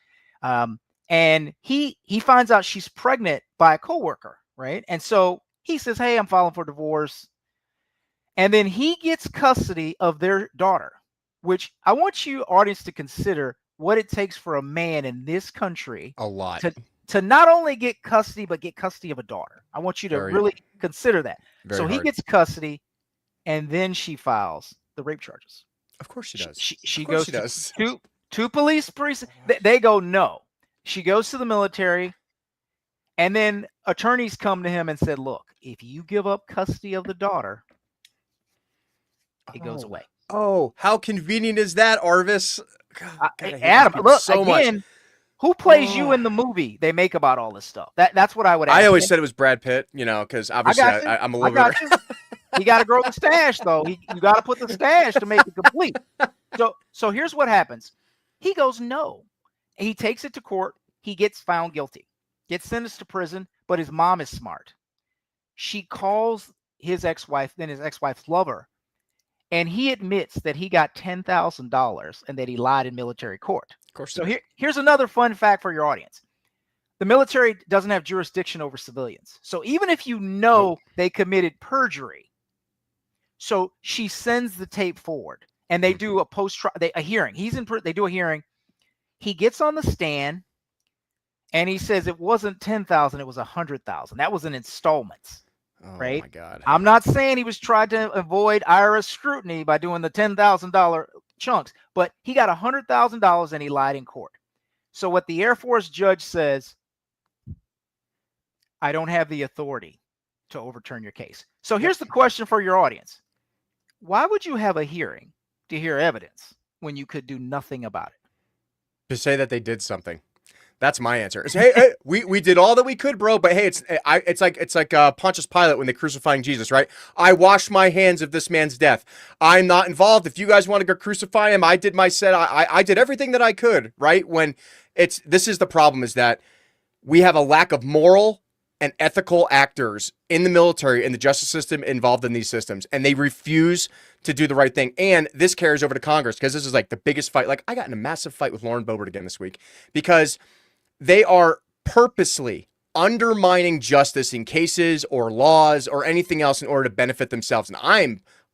And he finds out she's pregnant by a coworker, right? And so he says, hey, I'm filing for divorce. And then he gets custody of their daughter, which I want you audience to consider what it takes for a man in this country a lot to not only get custody, but get custody of a daughter. I want you to really consider that. So he gets custody and then she files the rape charges. Of course she does. She goes to two police precincts. They go, no. She goes to the military. And then attorneys come to him and said, look, if you give up custody of the daughter, it goes away. Oh, how convenient is that, Arvis? God, Adam, look, so again, much. Who plays you in the movie they make about all this stuff? That's what I would ask. I always said it was Brad Pitt, because obviously I'm a little bit. He got to grow the stash, though. You got to put the stash to make it complete. So here's what happens. He goes, no. He takes it to court. He gets found guilty. Gets sentenced to prison, but his mom is smart. She calls his ex-wife, then his ex-wife's lover. And he admits that he got $10,000 and that he lied in military court. Of course. So here's another fun fact for your audience. The military doesn't have jurisdiction over civilians. So even if you know they committed perjury, so she sends the tape forward and they do a hearing. They do a hearing. He gets on the stand and he says it wasn't 10,000, it was 100,000. That was in installments. Oh right? my God. I'm not saying he was trying to avoid IRS scrutiny by doing the $10,000 chunks, but he got $100,000 and he lied in court. So what the Air Force judge says, I don't have the authority to overturn your case. So here's the question for your audience. Why would you have a hearing to hear evidence when you could do nothing about it? To say that they did something. That's my answer. It's, hey, we did all that we could, bro. But hey, it's like Pontius Pilate when they're crucifying Jesus, right? I washed my hands of this man's death. I'm not involved. If you guys want to go crucify him, I did my set. I did everything that I could, right? When this is the problem, is that we have a lack of moral and ethical actors in the military and the justice system involved in these systems, and they refuse to do the right thing. And this carries over to Congress because this is like the biggest fight. Like, I got in a massive fight with Lauren Boebert again this week because they are purposely undermining justice in cases or laws or anything else in order to benefit themselves. And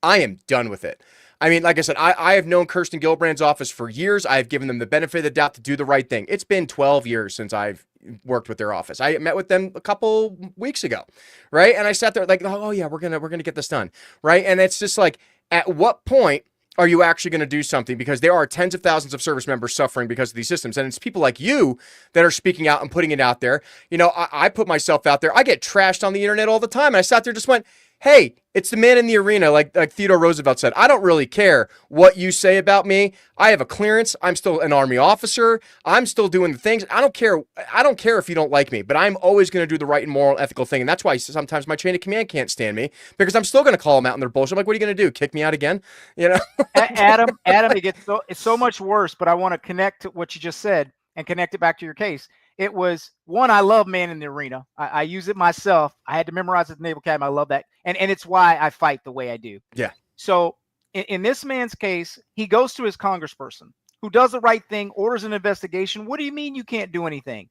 I am done with it. I mean, like I said, I have known Kirsten Gillibrand's office for years. I've given them the benefit of the doubt to do the right thing. It's been 12 years since I've worked with their office. I met with them a couple weeks ago, right? And I sat there like, oh yeah, we're gonna get this done, right? And it's just like, at what point are you actually going to do something? Because there are tens of thousands of service members suffering because of these systems. And it's people like you that are speaking out and putting it out there. You know, I put myself out there. I get trashed on the internet all the time. And I sat there and just went, hey, it's the man in the arena, like Theodore Roosevelt said. I don't really care what you say about me. I have a clearance. I'm still an Army officer. I'm still doing the things. I don't care. I don't care if you don't like me, but I'm always going to do the right and moral, ethical thing. And that's why sometimes my chain of command can't stand me, because I'm still going to call them out in their bullshit. I'm like, what are you going to do? Kick me out again? You know? Adam, it's so much worse, but I want to connect to what you just said and connect it back to your case. It was one, I love man in the arena. I use it myself. I had to memorize it at the Naval Academy. I love that. And it's why I fight the way I do. Yeah. So in this man's case, he goes to his congressperson who does the right thing, orders an investigation. What do you mean you can't do anything?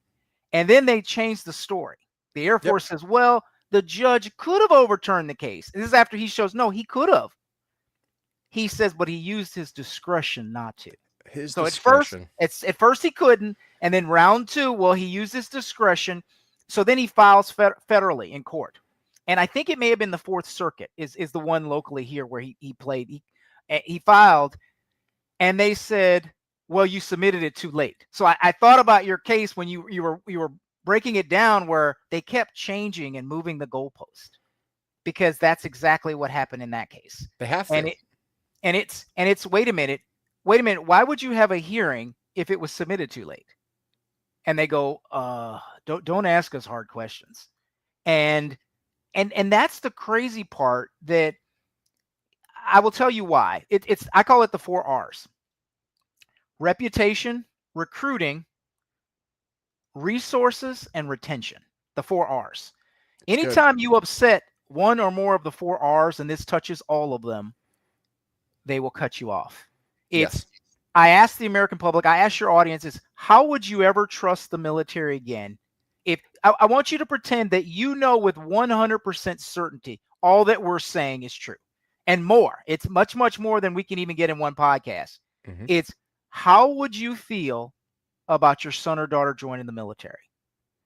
And then they change the story. The Air Force says, well, the judge could have overturned the case. And this is after he shows, no, he could have. He says, but he used his discretion not to. So discretion. At first he couldn't, and then round two, well, he used his discretion. So then he files federally in court, and I think it may have been the Fourth Circuit is the one locally here where he played. He filed, and they said, well, you submitted it too late. So I thought about your case when you were breaking it down, where they kept changing and moving the goalpost, because that's exactly what happened in that case. They have to. And it's wait a minute. Why would you have a hearing if it was submitted too late? And they go, don't ask us hard questions. And that's the crazy part, that I will tell you why. I call it the 4 R's: reputation, recruiting, resources, and retention. The 4 R's. Anytime you upset one or more of the 4 R's, and this touches all of them, they will cut you off. I ask the American public, I ask your audiences, how would you ever trust the military again? If I want you to pretend that you know with 100% certainty all that we're saying is true, and more. It's much, much more than we can even get in one podcast. Mm-hmm. It's, how would you feel about your son or daughter joining the military?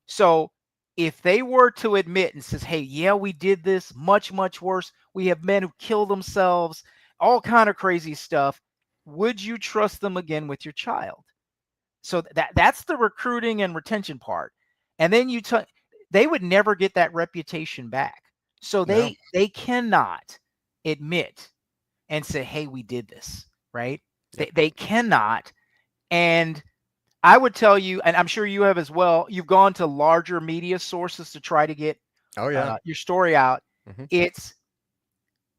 So if they were to admit and says, hey, yeah, we did this, much, much worse. We have men who kill themselves, all kind of crazy stuff. Would you trust them again with your child? So that's the recruiting and retention part. And then they would never get that reputation back. So they cannot admit and say, hey, we did this, right? Yep. They cannot. And I would tell you, and I'm sure you have as well, you've gone to larger media sources to try to get your story out. Mm-hmm.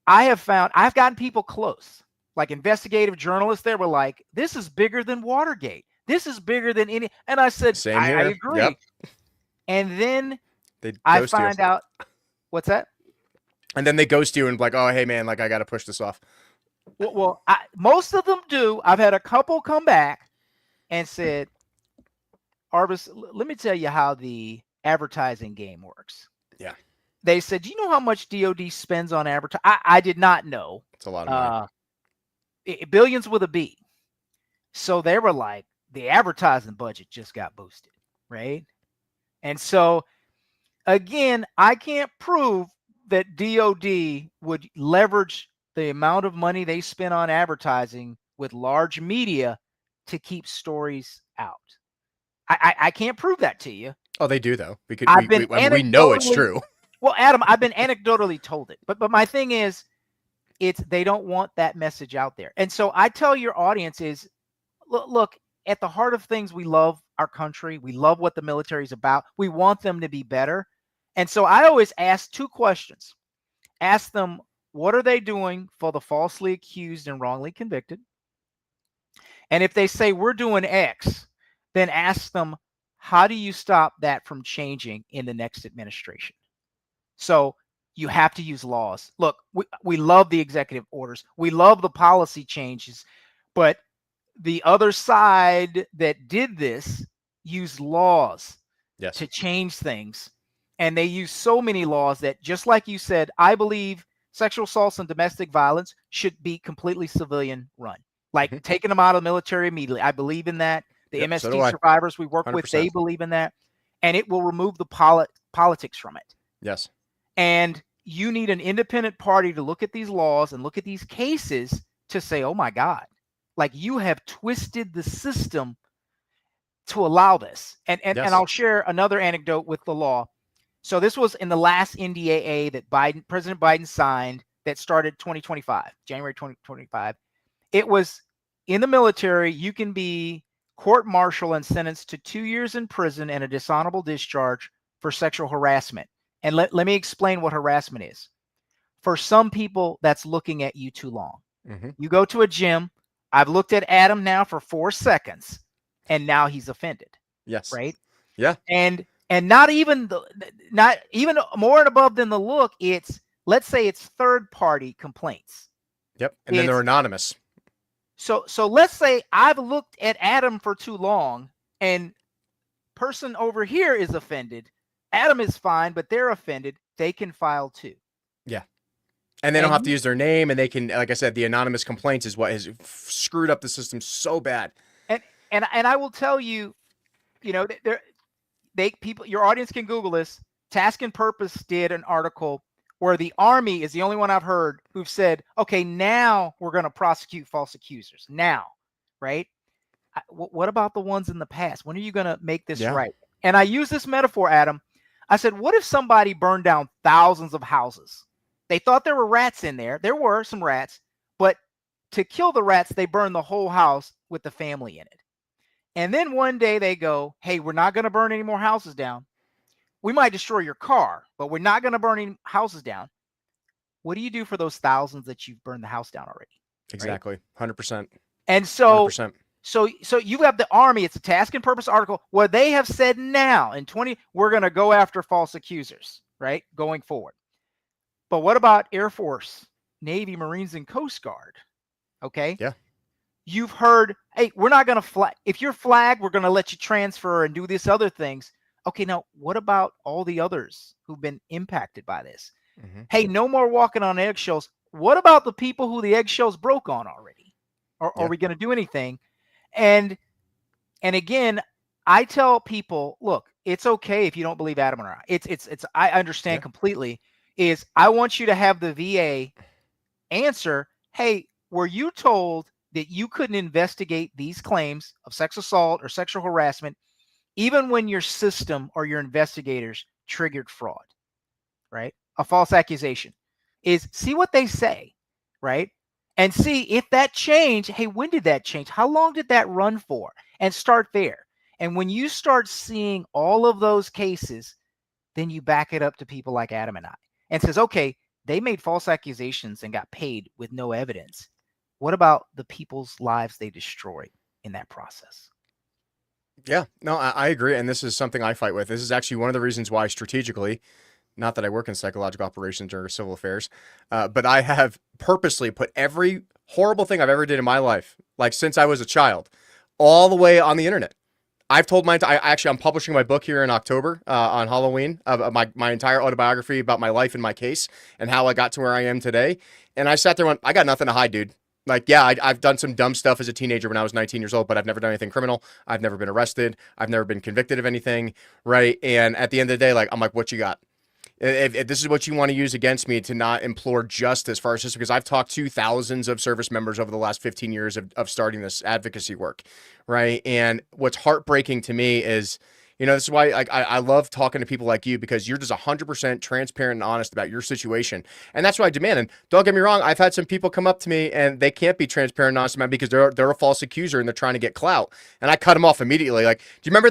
I've gotten people close, like investigative journalists. They were like, this is bigger than Watergate. This is bigger than any. And I said, I agree. Yep. And then I find out, what's that? And then they ghost you and like, oh, hey man, like I got to push this off. Most of them do. I've had a couple come back and said, Arvis, let me tell you how the advertising game works. Yeah. They said, do you know how much DOD spends on advertising? I did not know. It's a lot of money. Billions with a B. So they were like, the advertising budget just got boosted, right? And so, again, I can't prove that DOD would leverage the amount of money they spend on advertising with large media to keep stories out. I can't prove that to you. Oh, they do though. We know it's true. Well, Adam, I've been anecdotally told it, but my thing is, they don't want that message out there. And so I tell your audience is, look, at the heart of things, we love our country. We love what the military is about. We want them to be better. And so I always ask two questions. Ask them, what are they doing for the falsely accused and wrongly convicted? And if they say we're doing X, then ask them, how do you stop that from changing in the next administration? So you have to use laws. Look, we love the executive orders. We love the policy changes, but the other side that did this used laws to change things. And they use so many laws that, just like you said, I believe sexual assaults and domestic violence should be completely civilian run, like taking them out of the military immediately. I believe in that. The MST survivors we work 100%. With, they believe in that. And it will remove the politics from it. Yes. And you need an independent party to look at these laws and look at these cases to say, oh my God, like you have twisted the system to allow this. And I'll share another anecdote with the law. So this was in the last NDAA that President Biden signed that started January 2025. It was in the military, you can be court-martialed and sentenced to 2 years in prison and a dishonorable discharge for sexual harassment. And let me explain what harassment is. For some people, that's looking at you too long. You go to a gym. I've looked at Adam now for 4 seconds, and now he's offended. Yes. Right? Yeah. And not even more and above than the look, let's say it's third-party complaints. Yep. And then they're anonymous. So let's say I've looked at Adam for too long, and person over here is offended. Adam is fine, but they're offended. They can file too. Yeah. And they don't have to use their name, and they can, like I said, the anonymous complaints is what has screwed up the system so bad. And I will tell you, your audience can Google this. Task and Purpose did an article where the Army is the only one I've heard who've said, okay, now we're going to prosecute false accusers. Now, right? What about the ones in the past? When are you going to make this right? And I use this metaphor, Adam. I said, what if somebody burned down thousands of houses? They thought there were rats in there. There were some rats, but to kill the rats, they burned the whole house with the family in it. And then one day they go, hey, we're not going to burn any more houses down. We might destroy your car, but we're not going to burn any houses down. What do you do for those thousands that you've burned the house down already? Exactly. Right? 100%. And so 100%. So you have the Army. It's a Task and Purpose article where they have said now in we're going to go after false accusers, right? Going forward. But what about Air Force, Navy, Marines, and Coast Guard? Okay. Yeah. You've heard, hey, we're not going to flag. If you're flagged, we're going to let you transfer and do these other things. Okay. Now, what about all the others who've been impacted by this? Hey, no more walking on eggshells. What about the people who the eggshells broke on already? Or are we going to do anything? And again, I tell people, look, it's okay if you don't believe Adam or I. It's I understand completely. I want you to have the VA answer, hey, were you told that you couldn't investigate these claims of sexual assault or sexual harassment even when your system or your investigators triggered fraud, right? A false accusation. See what they say, right? And see if that changed. Hey, when did that change? How long did that run for? And start there. And when you start seeing all of those cases, then you back it up to people like Adam and I and says, okay, they made false accusations and got paid with no evidence. What about the people's lives they destroyed in that process? Yeah, no, I agree. And this is something I fight with. This is actually one of the reasons why strategically not that I work in psychological operations or civil affairs, but I have purposely put every horrible thing I've ever did in my life, like since I was a child, all the way on the internet. I've told I'm publishing my book here in October on Halloween of my entire autobiography about my life and my case and how I got to where I am today. And I sat there and went, I got nothing to hide, dude. Like, yeah, I've done some dumb stuff as a teenager when I was 19 years old, but I've never done anything criminal. I've never been arrested. I've never been convicted of anything, right? And at the end of the day, like, I'm like, what you got? If this is what you want to use against me to not implore justice for our system, because I've talked to thousands of service members over the last 15 years of starting this advocacy work, right? And what's heartbreaking to me is, this is why I love talking to people like you, because you're just 100% transparent and honest about your situation. And that's what I demand. And don't get me wrong, I've had some people come up to me and they can't be transparent and honest about it because they're a false accuser and they're trying to get clout. And I cut them off immediately. Like, do you remember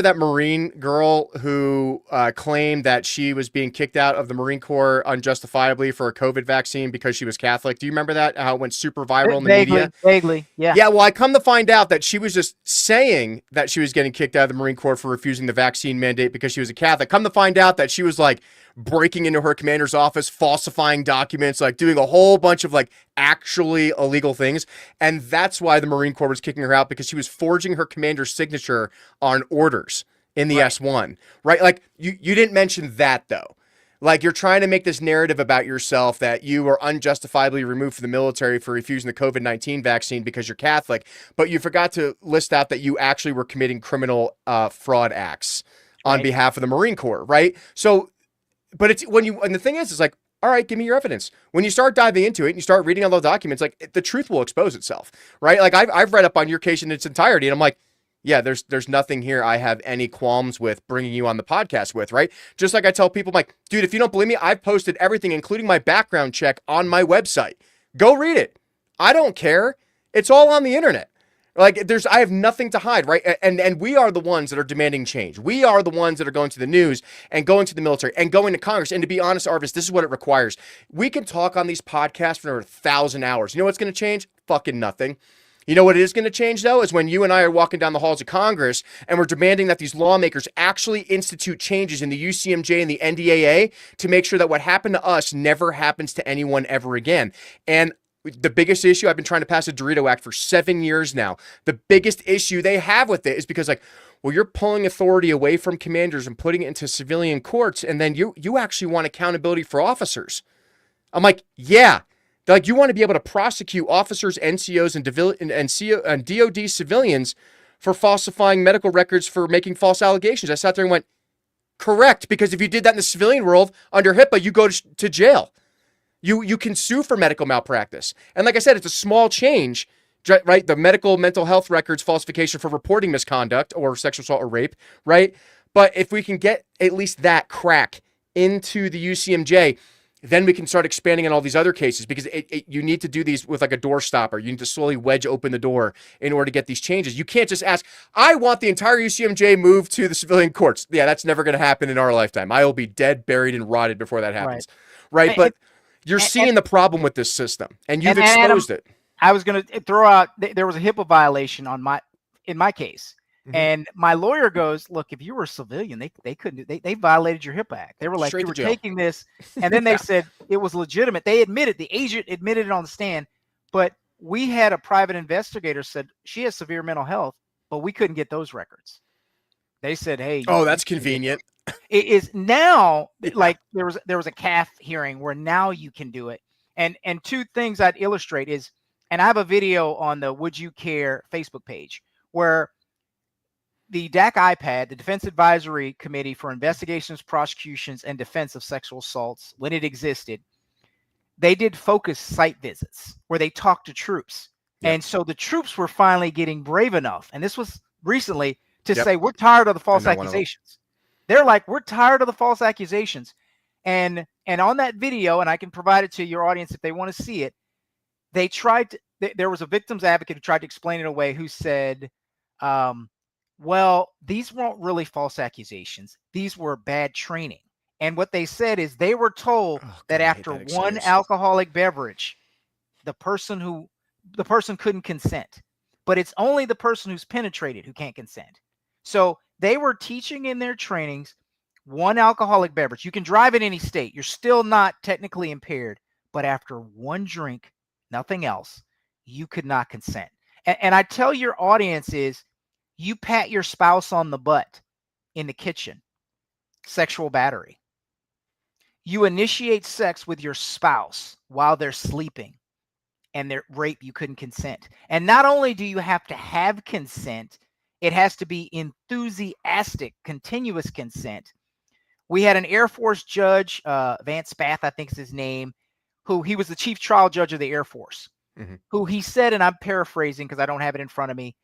that Marine girl who claimed that she was being kicked out of the Marine Corps unjustifiably for a COVID vaccine because she was Catholic? Do you remember that? How it went super viral in the media? Vaguely, yeah. Yeah, well, I come to find out that she was just saying that she was getting kicked out of the Marine Corps for refusing the vaccine mandate because she was a Catholic. Come to find out that she was like breaking into her commander's office, falsifying documents, like doing a whole bunch of like actually illegal things. And that's why the Marine Corps was kicking her out, because she was forging her commander's signature on orders in the S1, right? Like you didn't mention that though. Like, you're trying to make this narrative about yourself that you were unjustifiably removed from the military for refusing the COVID-19 vaccine because you're Catholic, but you forgot to list out that you actually were committing criminal fraud acts on behalf of the Marine Corps, right? So, but it's and the thing is, it's like, all right, give me your evidence. When you start diving into it and you start reading all those documents, like, the truth will expose itself, right? Like, I've read up on your case in its entirety, and I'm like, yeah, there's nothing here I have any qualms with bringing you on the podcast with, right? Just like I tell people, I'm like, dude, if you don't believe me, I've posted everything, including my background check, on my website. Go read it. I don't care. It's all on the internet. Like, I have nothing to hide, right? And we are the ones that are demanding change. We are the ones that are going to the news and going to the military and going to Congress. And to be honest, Arvis, this is what it requires. We can talk on these podcasts for 1,000 hours. You know what's going to change? Fucking nothing. You know what it is going to change, though, is when you and I are walking down the halls of Congress and we're demanding that these lawmakers actually institute changes in the UCMJ and the NDAA to make sure that what happened to us never happens to anyone ever again. And the biggest issue, I've been trying to pass a Dorito Act for 7 years now. The biggest issue they have with it is because, like, well, you're pulling authority away from commanders and putting it into civilian courts, and then you actually want accountability for officers. I'm like, yeah. Like, you want to be able to prosecute officers, NCOs, and DOD civilians for falsifying medical records, for making false allegations. I sat there and went, correct, because if you did that in the civilian world under HIPAA, you go to jail. You can sue for medical malpractice. And like I said, it's a small change, right? The mental health records falsification for reporting misconduct or sexual assault or rape, right? But if we can get at least that crack into the UCMJ, then we can start expanding on all these other cases, because you need to do these with like a door stopper. You need to slowly wedge open the door in order to get these changes. You can't just ask, I want the entire UCMJ moved to the civilian courts. Yeah, that's never going to happen in our lifetime. I will be dead, buried, and rotted before that happens. Right? But you're seeing the problem with this system, and you've exposed it. I was going to throw out, there was a HIPAA violation in my case. Mm-hmm. And my lawyer goes, look, if you were a civilian, they couldn't, they violated your HIPAA Act. They were like, you were taking this. And then they said it was legitimate. They admitted, the agent admitted it on the stand, but we had a private investigator said she has severe mental health, but we couldn't get those records. They said, hey. Oh, that's convenient. It is now, like, there was a CAF hearing where now you can do it. And two things I'd illustrate is, and I have a video on the Would You Care Facebook page where the DAC IPAD, the Defense Advisory Committee for Investigations, Prosecutions, and Defense of Sexual Assaults, when it existed, they did focus site visits where they talked to troops. Yep. And so the troops were finally getting brave enough, and this was recently, to say, we're tired of the false accusations. They're like, we're tired of the false accusations. And on that video, and I can provide it to your audience if they want to see it, they tried to, there was a victim's advocate who tried to explain it away, who said, well, these weren't really false accusations. These were bad training. And what they said is they were told that after one alcoholic beverage, the person couldn't consent. But it's only the person who's penetrated who can't consent. So they were teaching in their trainings, one alcoholic beverage, you can drive in any state. You're still not technically impaired, but after one drink, nothing else, you could not consent. And I tell your audience is you pat your spouse on the butt in the kitchen, sexual battery. You initiate sex with your spouse while they're sleeping and they're rape, you couldn't consent. And not only do you have to have consent, it has to be enthusiastic, continuous consent. We had an Air Force judge, Vance Spath, I think is his name, who he was the chief trial judge of the Air Force, who he said, and I'm paraphrasing because I don't have it in front of me,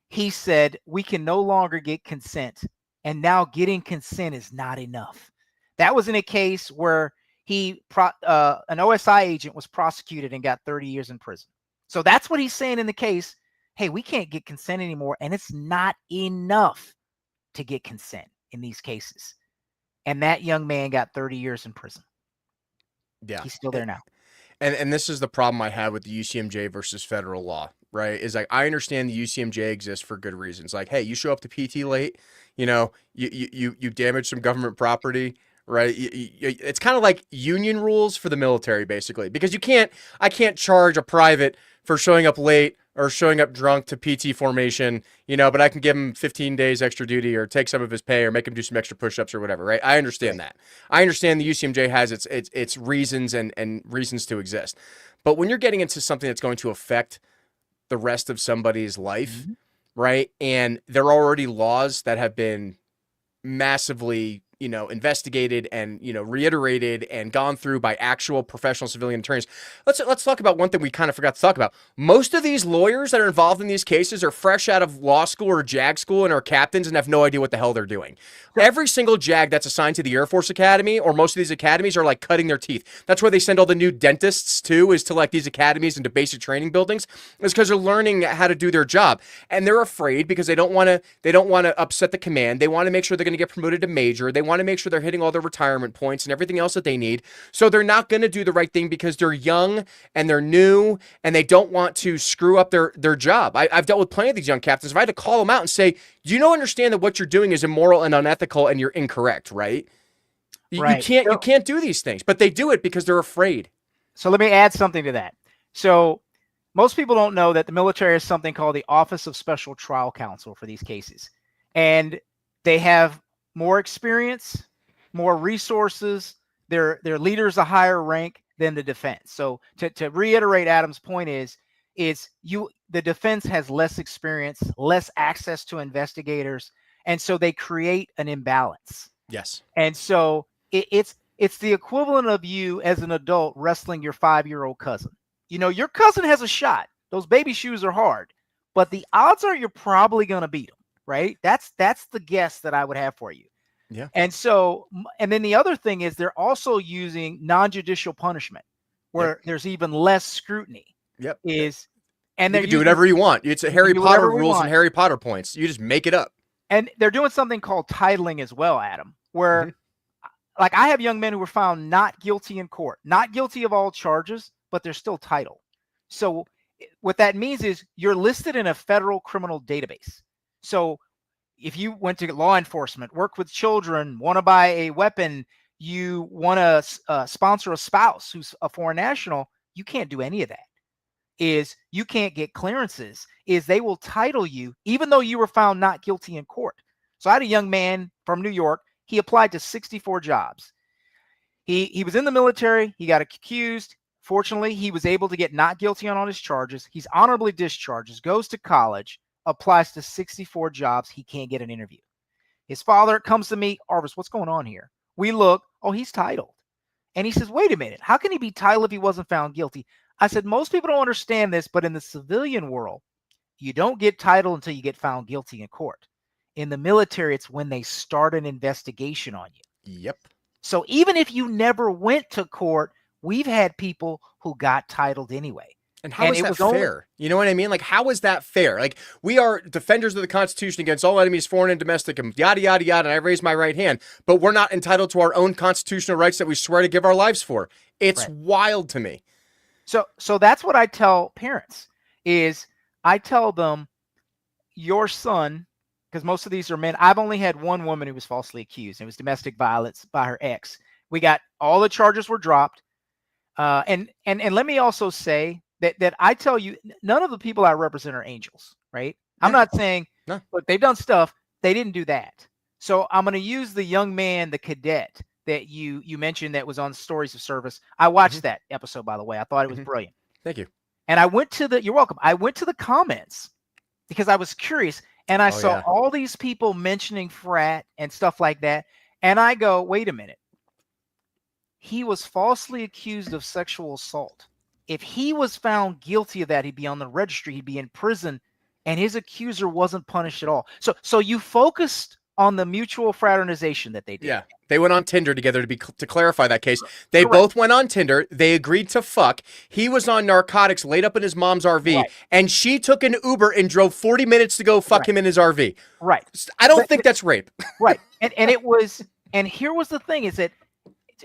he said, we can no longer get consent, and now getting consent is not enough. That was in a case where an OSI agent was prosecuted and got 30 years in prison. So that's what he's saying in the case. Hey, we can't get consent anymore, and it's not enough to get consent in these cases. And that young man got 30 years in prison. Yeah. He's still there now. And this is the problem I have with the UCMJ versus federal law, right? Is like, I understand the UCMJ exists for good reasons. Like, hey, you show up to PT late, you damage some government property, right? It's kind of like union rules for the military, basically, because I can't charge a private for showing up late or showing up drunk to PT formation, but I can give him 15 days extra duty or take some of his pay or make him do some extra push-ups or whatever, right? I understand that. I understand the UCMJ has its reasons and reasons to exist. But when you're getting into something that's going to affect the rest of somebody's life, right? And there are already laws that have been massively investigated and reiterated and gone through by actual professional civilian attorneys. Let's talk about one thing we kind of forgot to talk about. Most of these lawyers that are involved in these cases are fresh out of law school or JAG school and are captains and have no idea what the hell they're doing. Every single JAG that's assigned to the Air Force Academy, or most of these academies, are like cutting their teeth. That's where they send all the new dentists to, is to like these academies and to basic training buildings, is because they're learning how to do their job. And they're afraid because they don't want to upset the command. They want to make sure they're going to get promoted to major. They want to make sure they're hitting all their retirement points and everything else that they need. So they're not going to do the right thing because they're young and they're new and they don't want to screw up their job. I've dealt with plenty of these young captains. If I had to call them out and say, do you understand that what you're doing is immoral and unethical and you're incorrect, right? You can't do these things, but they do it because they're afraid. So let me add something to that. So most people don't know that the military has something called the Office of Special Trial Counsel for these cases. And they have more experience, more resources. Their leader's a higher rank than the defense. So to reiterate Adam's point is the defense has less experience, less access to investigators, and so they create an imbalance. Yes. And so it's the equivalent of you as an adult wrestling your 5-year-old cousin. Your cousin has a shot. Those baby shoes are hard, but the odds are you're probably going to beat them, right? That's the guess that I would have for you. Yeah. And so, and then the other thing is they're also using non-judicial punishment where there's even less scrutiny. Yep. And you can do whatever you want. It's a Harry Potter rules and Harry Potter points. You just make it up. And they're doing something called titling as well, Adam, where like I have young men who were found not guilty in court, not guilty of all charges, but they're still titled. So what that means is you're listed in a federal criminal database. So if you went to law enforcement, work with children, want to buy a weapon, you want to sponsor a spouse who's a foreign national, you can't do any of that. You can't get clearances. They will title you even though you were found not guilty in court. So I had a young man from New York. He applied to 64 jobs. He was in the military. He got accused. Fortunately, he was able to get not guilty on all his charges. He's honorably discharged, goes to college, applies to 64 jobs. He can't get an interview. His father comes to me, Arvis, what's going on here? We look, he's titled. And he says, wait a minute, how can he be titled if he wasn't found guilty? I said, most people don't understand this, but in the civilian world, you don't get titled until you get found guilty in court. In the military, it's when they start an investigation on you. Yep. So even if you never went to court, we've had people who got titled anyway. And how is that fair? You know what I mean? Like, how is that fair? Like, we are defenders of the Constitution against all enemies, foreign and domestic, and yada, yada, yada, and I raise my right hand. But we're not entitled to our own constitutional rights that we swear to give our lives for. It's wild to me. So that's what I tell parents is I tell them, your son because most of these are men. I've only had one woman who was falsely accused. It was domestic violence by her ex. We got all the charges were dropped. And let me also say that I tell you, none of the people I represent are angels, right? I'm not saying, look, they've done stuff. They didn't do that. So I'm going to use the young man, the cadet that you mentioned that was on Stories of Service. I watched that episode, by the way. I thought it was brilliant. Thank you. And I went to you're welcome. I went to the comments because I was curious, and I saw all these people mentioning frat and stuff like that. And I go, wait a minute. He was falsely accused of sexual assault. If he was found guilty of that, he'd be on the registry, he'd be in prison, and his accuser wasn't punished at all. So you focused on the mutual fraternization that they did. Yeah, they went on Tinder together to clarify that case. They both went on Tinder. They agreed to fuck. He was on narcotics, laid up in his mom's RV, and she took an Uber and drove 40 minutes to go fuck him in his RV. Right. I don't think that's rape. Right. And it was, and here was the thing is that,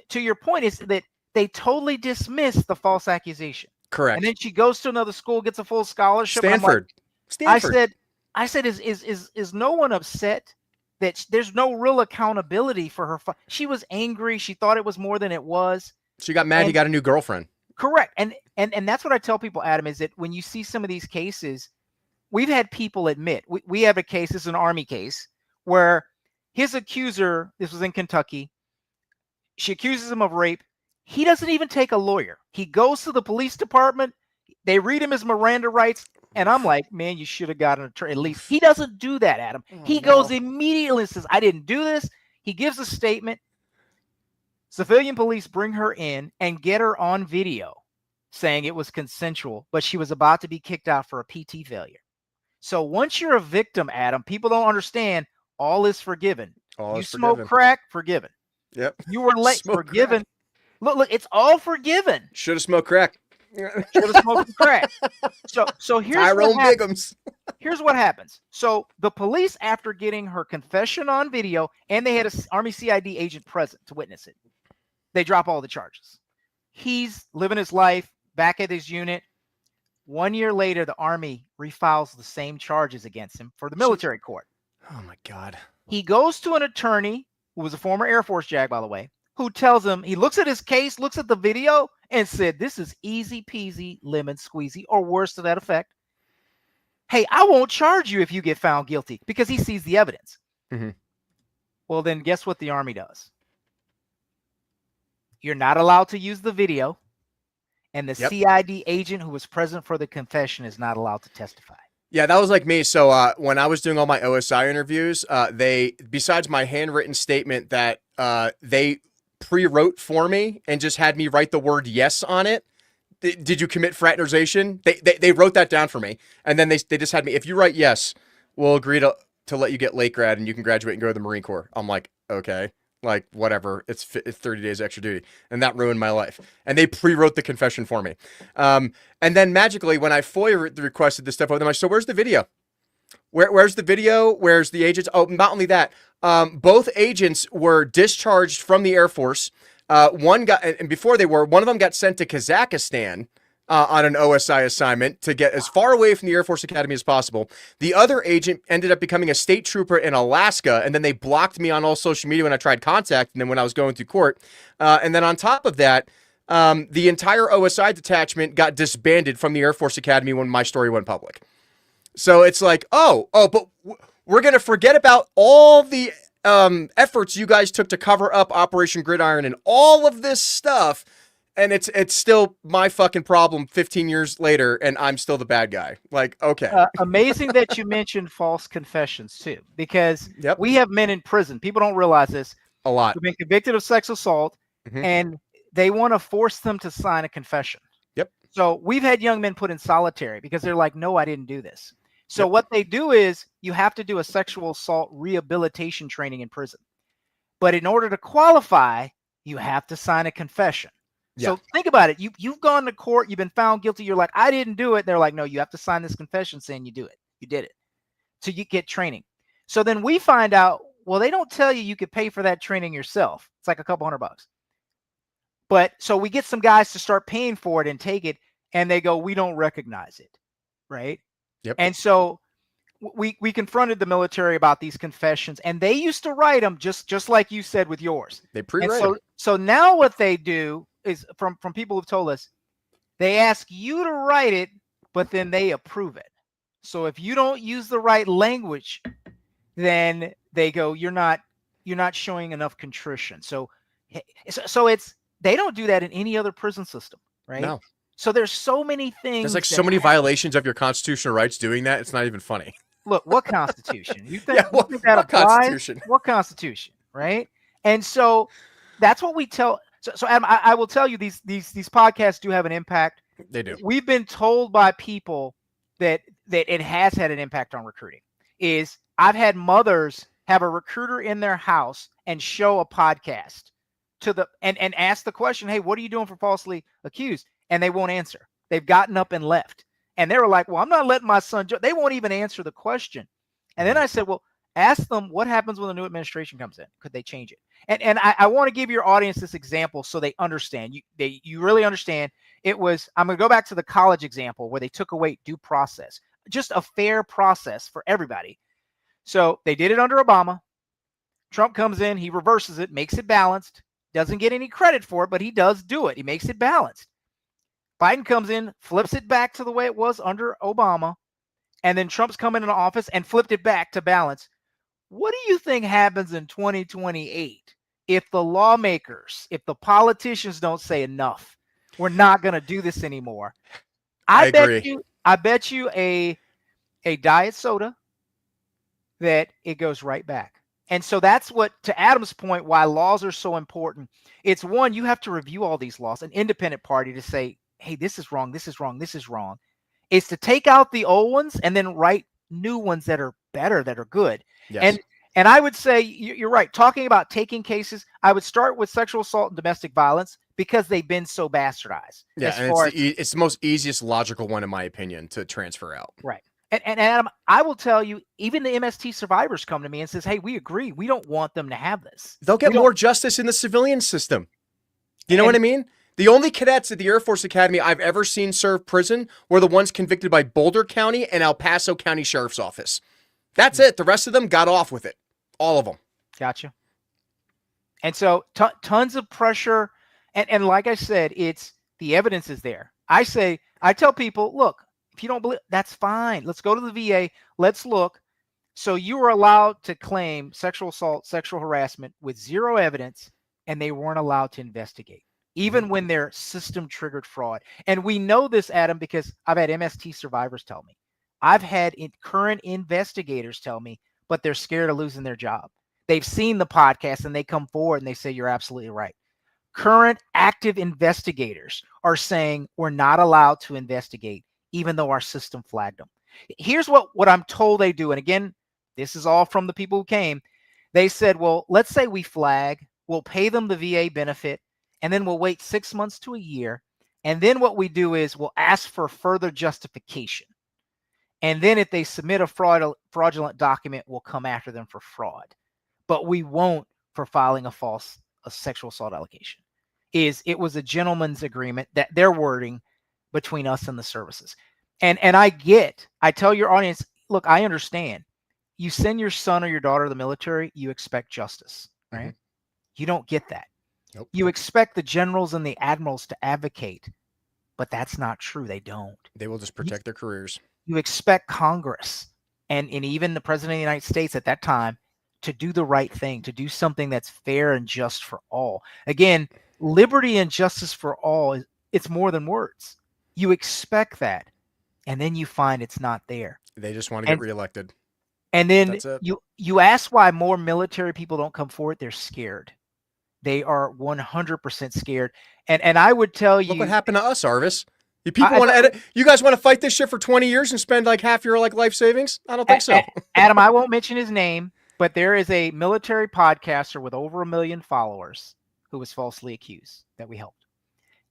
to your point, is that they totally dismissed the false accusation. Correct. And then she goes to another school, gets a full scholarship. Stanford. I said, is no one upset that there's no real accountability for her? She was angry. She thought it was more than it was. She got mad. He got a new girlfriend. Correct. And that's what I tell people, Adam, is that when you see some of these cases, we've had people admit, we have a case, this is an Army case, where his accuser, this was in Kentucky, she accuses him of rape. He doesn't even take a lawyer. He goes to the police department. They read him his Miranda rights. And I'm like, man, you should have gotten an attorney at least. He doesn't do that, Adam. He goes immediately and says, I didn't do this. He gives a statement. Civilian police bring her in and get her on video saying it was consensual, but she was about to be kicked out for a PT failure. So once you're a victim, Adam, people don't understand all is forgiven. You smoke crack, forgiven. Yep. You were late, forgiven. Look, it's all forgiven. Should have smoked crack. Should have smoked crack. So here's Tyrone Biggums. Here's what happens. So the police, after getting her confession on video, and they had an Army CID agent present to witness it, they drop all the charges. He's living his life back at his unit. 1 year later, the Army refiles the same charges against him for the military court. Oh my God. He goes to an attorney who was a former Air Force JAG, by the way, who tells him, he looks at his case, looks at the video, and said, this is easy peasy, lemon squeezy, or worse to that effect. Hey, I won't charge you if you get found guilty, because he sees the evidence. Well, then guess what the Army does? You're not allowed to use the video, and the CID agent who was present for the confession is not allowed to testify. Yeah, that was like me. So when I was doing all my OSI interviews, they, besides my handwritten statement that they pre-wrote for me and just had me write the word yes on it. Did you commit fraternization? They wrote that down for me. And then they just had me, if you write yes, we'll agree to let you get late grad and you can graduate and go to the Marine Corps. I'm like, okay, like whatever. It's 30 days extra duty. And that ruined my life. And they pre-wrote the confession for me. And then magically when I FOIA requested this stuff, I'm like, so where's the video? Where's the video? Where's the agents? Oh, not only that, both agents were discharged from the Air Force. One got, and before one of them got sent to Kazakhstan on an OSI assignment to get as far away from the Air Force Academy as possible. The other agent ended up becoming a state trooper in Alaska, and then they blocked me on all social media when I tried contacting them when I was going through court. And then on top of that, the entire OSI detachment got disbanded from the Air Force Academy when my story went public. So it's like, but we're going to forget about all the efforts you guys took to cover up Operation Gridiron and all of this stuff. And it's still my fucking problem 15 years later, and I'm still the bad guy. Like, okay. Amazing that you mentioned false confessions, too, because we have men in prison. People don't realize this. A lot. Who've been convicted of sex assault, and they want to force them to sign a confession. Yep. So we've had young men put in solitary because they're like, no, I didn't do this. So what they do is you have to do a sexual assault rehabilitation training in prison. But in order to qualify, you have to sign a confession. Yeah. So think about it. You've gone to court. You've been found guilty. You're like, I didn't do it. They're like, no, you have to sign this confession saying you do it. You did it. So you get training. So then we find out, well, they don't tell you could pay for that training yourself. It's like a couple $100. But so we get some guys to start paying for it and take it. And they go, we don't recognize it. Right. Yep. And so we confronted the military about these confessions, and they used to write them just like you said with yours. They And pre-write them. so now what they do is from people who've told us, they ask you to write it, but then they approve it. So if you don't use the right language, then they go, you're not showing enough contrition. So it's they don't do that in any other prison system, right? No. So there's so many things. There's like so many violations of your constitutional rights doing that. It's not even funny. Look, what Constitution? You think, Yeah, you think that what applies? Constitution? What Constitution, right? And so that's what we tell. So Adam, I will tell you, these podcasts do have an impact. They do. We've been told by people that it has had an impact on recruiting. I've had mothers have a recruiter in their house and show a podcast to the and ask the question, hey, what are you doing for falsely accused? And they won't answer. They've gotten up and left. And they were like, well, I'm not letting my son. They won't even answer the question. And then I said, well, ask them what happens when the new administration comes in. Could they change it? And I want to give your audience this example so they understand. You really understand. I'm going to go back to the college example where they took away due process, just a fair process for everybody. So they did it under Obama. Trump comes in, he reverses it, makes it balanced, doesn't get any credit for it, but he does do it. He makes it balanced. Biden comes in, flips it back to the way it was under Obama, and then Trump's come into office and flipped it back to balance. What do you think happens in 2028 if the lawmakers, if the politicians don't say enough? We're not going to do this anymore. I bet you a diet soda that it goes right back. And so that's what, to Adam's point, why laws are so important. It's one, you have to review all these laws, an independent party to say, hey, this is wrong, this is wrong, this is wrong. It's to take out the old ones and then write new ones that are better, that are good. Yes. And I would say, you're right, talking about taking cases, I would start with sexual assault and domestic violence because they've been so bastardized. Yeah, and it's the most easiest logical one, in my opinion, to transfer out. Right. And Adam, I will tell you, even the MST survivors come to me and says, hey, we agree. We don't want them to have this. They'll get more justice in the civilian system. You know what I mean? The only cadets at the Air Force Academy I've ever seen serve prison were the ones convicted by Boulder County and El Paso County Sheriff's Office. That's it. The rest of them got off with it. All of them. Gotcha. And so tons of pressure. And like I said, the evidence is there. I tell people, look, if you don't believe, that's fine. Let's go to the VA. Let's look. So you were allowed to claim sexual assault, sexual harassment with zero evidence, and they weren't allowed to investigate, even when their system triggered fraud. And we know this, Adam, because I've had MST survivors tell me. I've had current investigators tell me, but they're scared of losing their job. They've seen the podcast and they come forward and they say, you're absolutely right. Current active investigators are saying we're not allowed to investigate, even though our system flagged them. Here's what I'm told they do. And again, this is all from the people who came. They said, well, let's say we flag, we'll pay them the VA benefit, and then we'll wait 6 months to a year. And then what we do is we'll ask for further justification. And then if they submit a fraudulent document, we'll come after them for fraud. But we won't for filing a sexual assault allegation. It was a gentleman's agreement, that their wording, between us and the services. And I tell your audience, look, I understand. You send your son or your daughter to the military, you expect justice, right? Mm-hmm. You don't get that. Nope. You expect the generals and the admirals to advocate, but that's not true. They don't. They will just protect their careers. You expect Congress and even the president of the United States at that time to do the right thing, to do something that's fair and just for all. Again, liberty and justice for all, it's more than words. You expect that, and then you find it's not there. They just want to get reelected. And then you ask why more military people don't come forward. They're scared. They are 100% scared. And I would tell you, look what happened to us, Arvis. You people want to edit? You guys want to fight this shit for 20 years and spend like half your life savings? I don't think so. Adam, I won't mention his name, but there is a military podcaster with over 1 million followers who was falsely accused that we helped.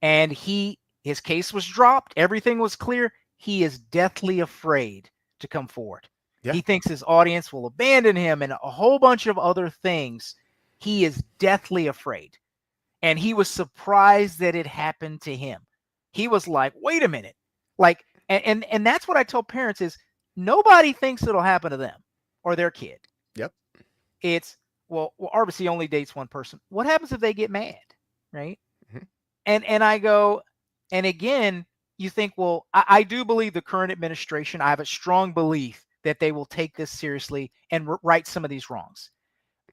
And his case was dropped. Everything was clear. He is deathly afraid to come forward. Yeah. He thinks his audience will abandon him and a whole bunch of other things. He is deathly afraid. And he was surprised that it happened to him. He was like, wait a minute. Like, and that's what I tell parents is, nobody thinks it'll happen to them or their kid. Yep. It's, well, RBC only dates one person. What happens if they get mad, right? Mhm. And I go, and again, you think, well, I do believe the current administration, I have a strong belief that they will take this seriously and right some of these wrongs.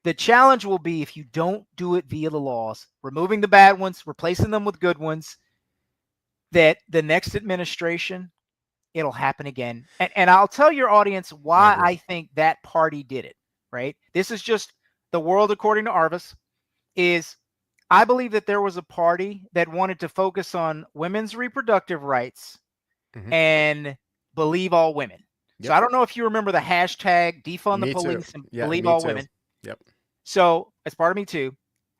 The challenge will be if you don't do it via the laws, removing the bad ones, replacing them with good ones, that the next administration, it'll happen again. And I'll tell your audience why I think that party did it, right? This is just the world according to Arvis. Is I believe that there was a party that wanted to focus on women's reproductive rights and believe all women. Yep. So I don't know if you remember the hashtag defund the police and believe all women. Yep. So it's part of me too.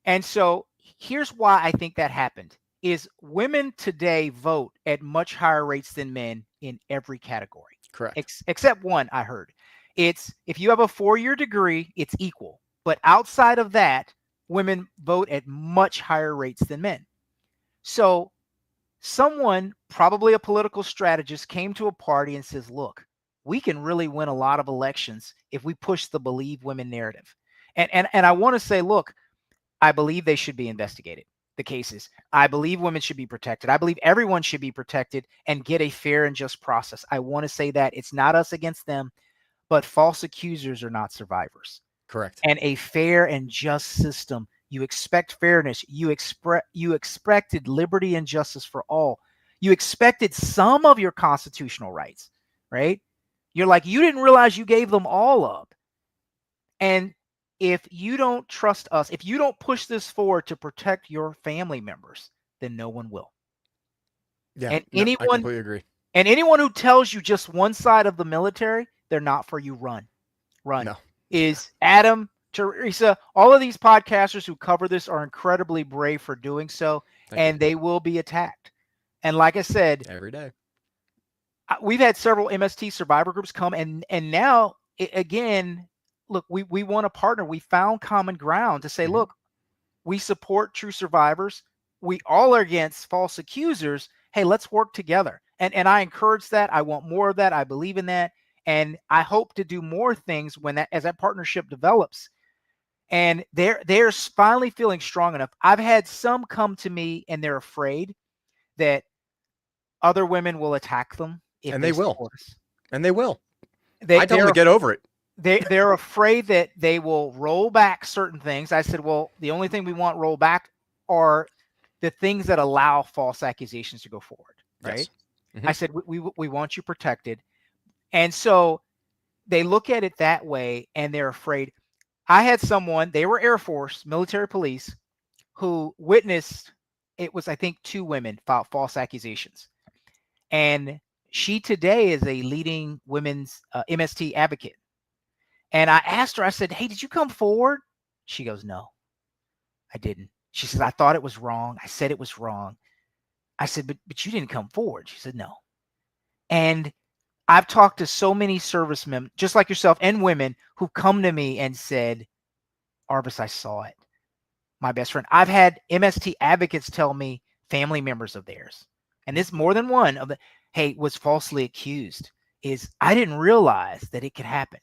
And so here's why I think that happened is women today vote at much higher rates than men in every category. Correct. Except one I heard. It's if you have a 4-year degree, it's equal. But outside of that, women vote at much higher rates than men. So someone, probably a political strategist, came to a party and says, look, we can really win a lot of elections if we push the believe women narrative. And I want to say, look, I believe they should be investigated, the cases. I believe women should be protected. I believe everyone should be protected and get a fair and just process. I want to say that it's not us against them, but false accusers are not survivors. Correct. And a fair and just system. You expect fairness. You expected liberty and justice for all. You expected some of your constitutional rights, right? You're like, you didn't realize you gave them all up. And if you don't trust us, if you don't push this forward to protect your family members, then no one will. Yeah, and I completely agree. And anyone who tells you just one side of the military, they're not for you. Run. No. Is Adam, Teresa, all of these podcasters who cover this are incredibly brave for doing so, and they will be attacked. And like I said, every day, we've had several MST survivor groups come, and now again, look, we want to partner. We found common ground to say, look, we support true survivors. We all are against false accusers. Hey, let's work together. And I encourage that. I want more of that. I believe in that. And I hope to do more things as that partnership develops. And they're finally feeling strong enough. I've had some come to me and they're afraid that other women will attack them. And they will. And they will. I tell them to get over it. They're afraid that they will roll back certain things. I said, well, the only thing we want roll back are the things that allow false accusations to go forward, right? Yes. I said, we want you protected. And so they look at it that way and they're afraid. I had someone, they were Air Force, military police, who witnessed, it was, I think, 2 women filed false accusations. And she today is a leading women's MST advocate. And I asked her, I said, hey, did you come forward? She goes, no, I didn't. She says, I thought it was wrong. I said it was wrong. I said, but you didn't come forward. She said, no. And I've talked to so many servicemen, just like yourself, and women who come to me and said, Arvis, I saw it. My best friend. I've had MST advocates tell me family members of theirs, and this more than one of the, hey, was falsely accused, is I didn't realize that it could happen.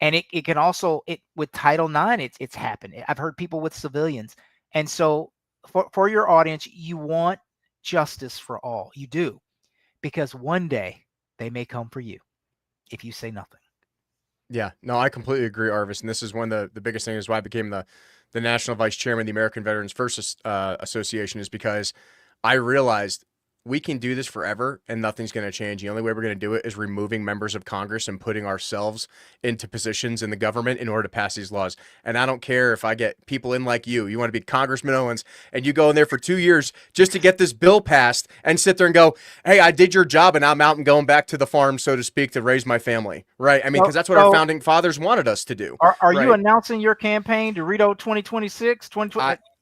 And it can also, with Title IX, it's happened. I've heard people with civilians. And so for your audience, you want justice for all. You do. Because one day they may come for you if you say nothing. Yeah, no, I completely agree, Arvis. And this is one of the biggest things why I became the national vice chairman of the American Veterans First Association, is because I realized we can do this forever and nothing's going to change. The only way we're going to do it is removing members of Congress and putting ourselves into positions in the government in order to pass these laws. And I don't care if I get people in like you want to be Congressman Owens, and you go in there for 2 years just to get this bill passed and sit there and go, hey, I did your job and I'm out and going back to the farm, so to speak, to raise my family. Right. I mean, because that's what our founding fathers wanted us to do. Are you announcing your campaign to Rito 2026?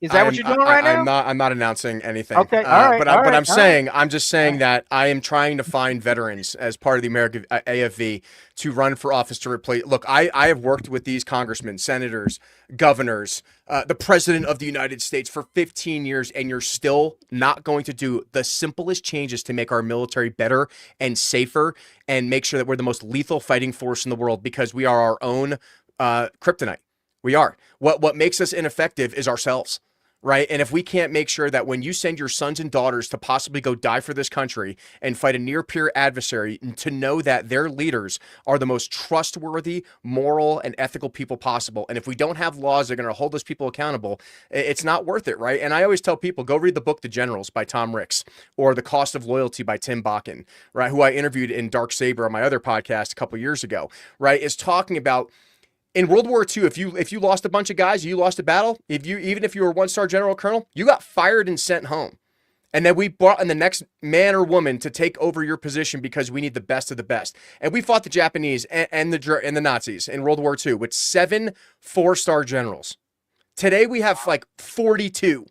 Is that what you're doing right now? I'm not announcing anything. Okay. All right. But I'm saying, right. I'm just saying that I am trying to find veterans as part of the American AFV to run for office to replace. Look, I have worked with these congressmen, senators, governors, the president of the United States for 15 years, and you're still not going to do the simplest changes to make our military better and safer and make sure that we're the most lethal fighting force in the world, because we are our own kryptonite. We are. What makes us ineffective is ourselves, right? And if we can't make sure that when you send your sons and daughters to possibly go die for this country and fight a near peer adversary, to know that their leaders are the most trustworthy, moral, and ethical people possible. And if we don't have laws that are going to hold those people accountable, it's not worth it, right? And I always tell people, go read the book The Generals by Tom Ricks, or The Cost of Loyalty by Tim Bakken, right? Who I interviewed in Dark Saber on my other podcast a couple years ago, right? Is talking about, in World War II, if you lost a bunch of guys, you lost a battle, even if you were 1-star general or colonel, you got fired and sent home. And then we brought in the next man or woman to take over your position because we need the best of the best. And we fought the Japanese and the Nazis in World War II with 7 4-star generals. Today we have like 42.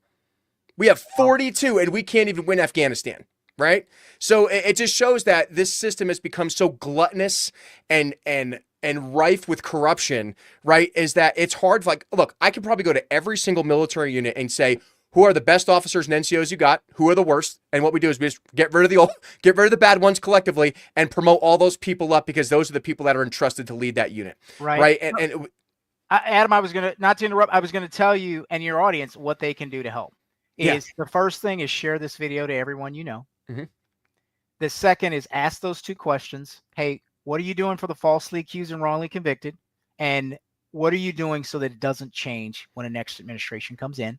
We have 42, and we can't even win Afghanistan, right? So it just shows that this system has become so gluttonous and rife with corruption, right? Is that it's hard. Like, look, I could probably go to every single military unit and say, who are the best officers and NCOs you got? Who are the worst? And what we do is we just get rid of the bad ones collectively and promote all those people up, because those are the people that are entrusted to lead that unit, right? And Adam, I was gonna, not to interrupt, I was gonna tell you and your audience what they can do to help. The first thing is share this video to everyone you know. Mm-hmm. The second is ask those 2 questions. Hey, what are you doing for the falsely accused and wrongly convicted? And what are you doing so that it doesn't change when a next administration comes in?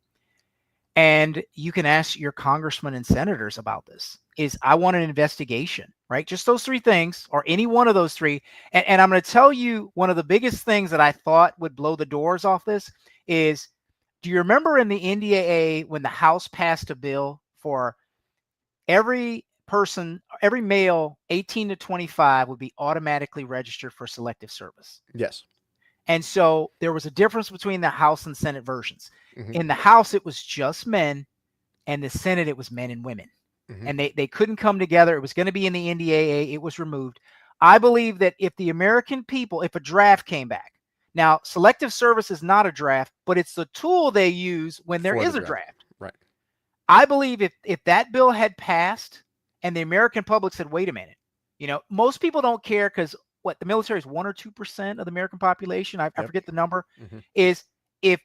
And you can ask your congressmen and senators about this. I want an investigation, right? Just those 3 things, or any one of those 3. And I'm going to tell you, one of the biggest things that I thought would blow the doors off this is, do you remember in the NDAA when the House passed a bill for every male 18 to 25 would be automatically registered for selective service? yes. And so there was a difference between the House and Senate versions. Mm-hmm. In the House, it was just men, and the Senate, it was men and women. Mm-hmm. And they couldn't come together. It was going to be in the NDAA. It was removed. I believe that if the American people, if a draft came back, now selective service is not a draft, but it's the tool they use when there is a draft. Right. I believe if that bill had passed and the American public said, wait a minute, most people don't care, because the military is 1 or 2% of the American population. I forget the number. Mm-hmm. Is if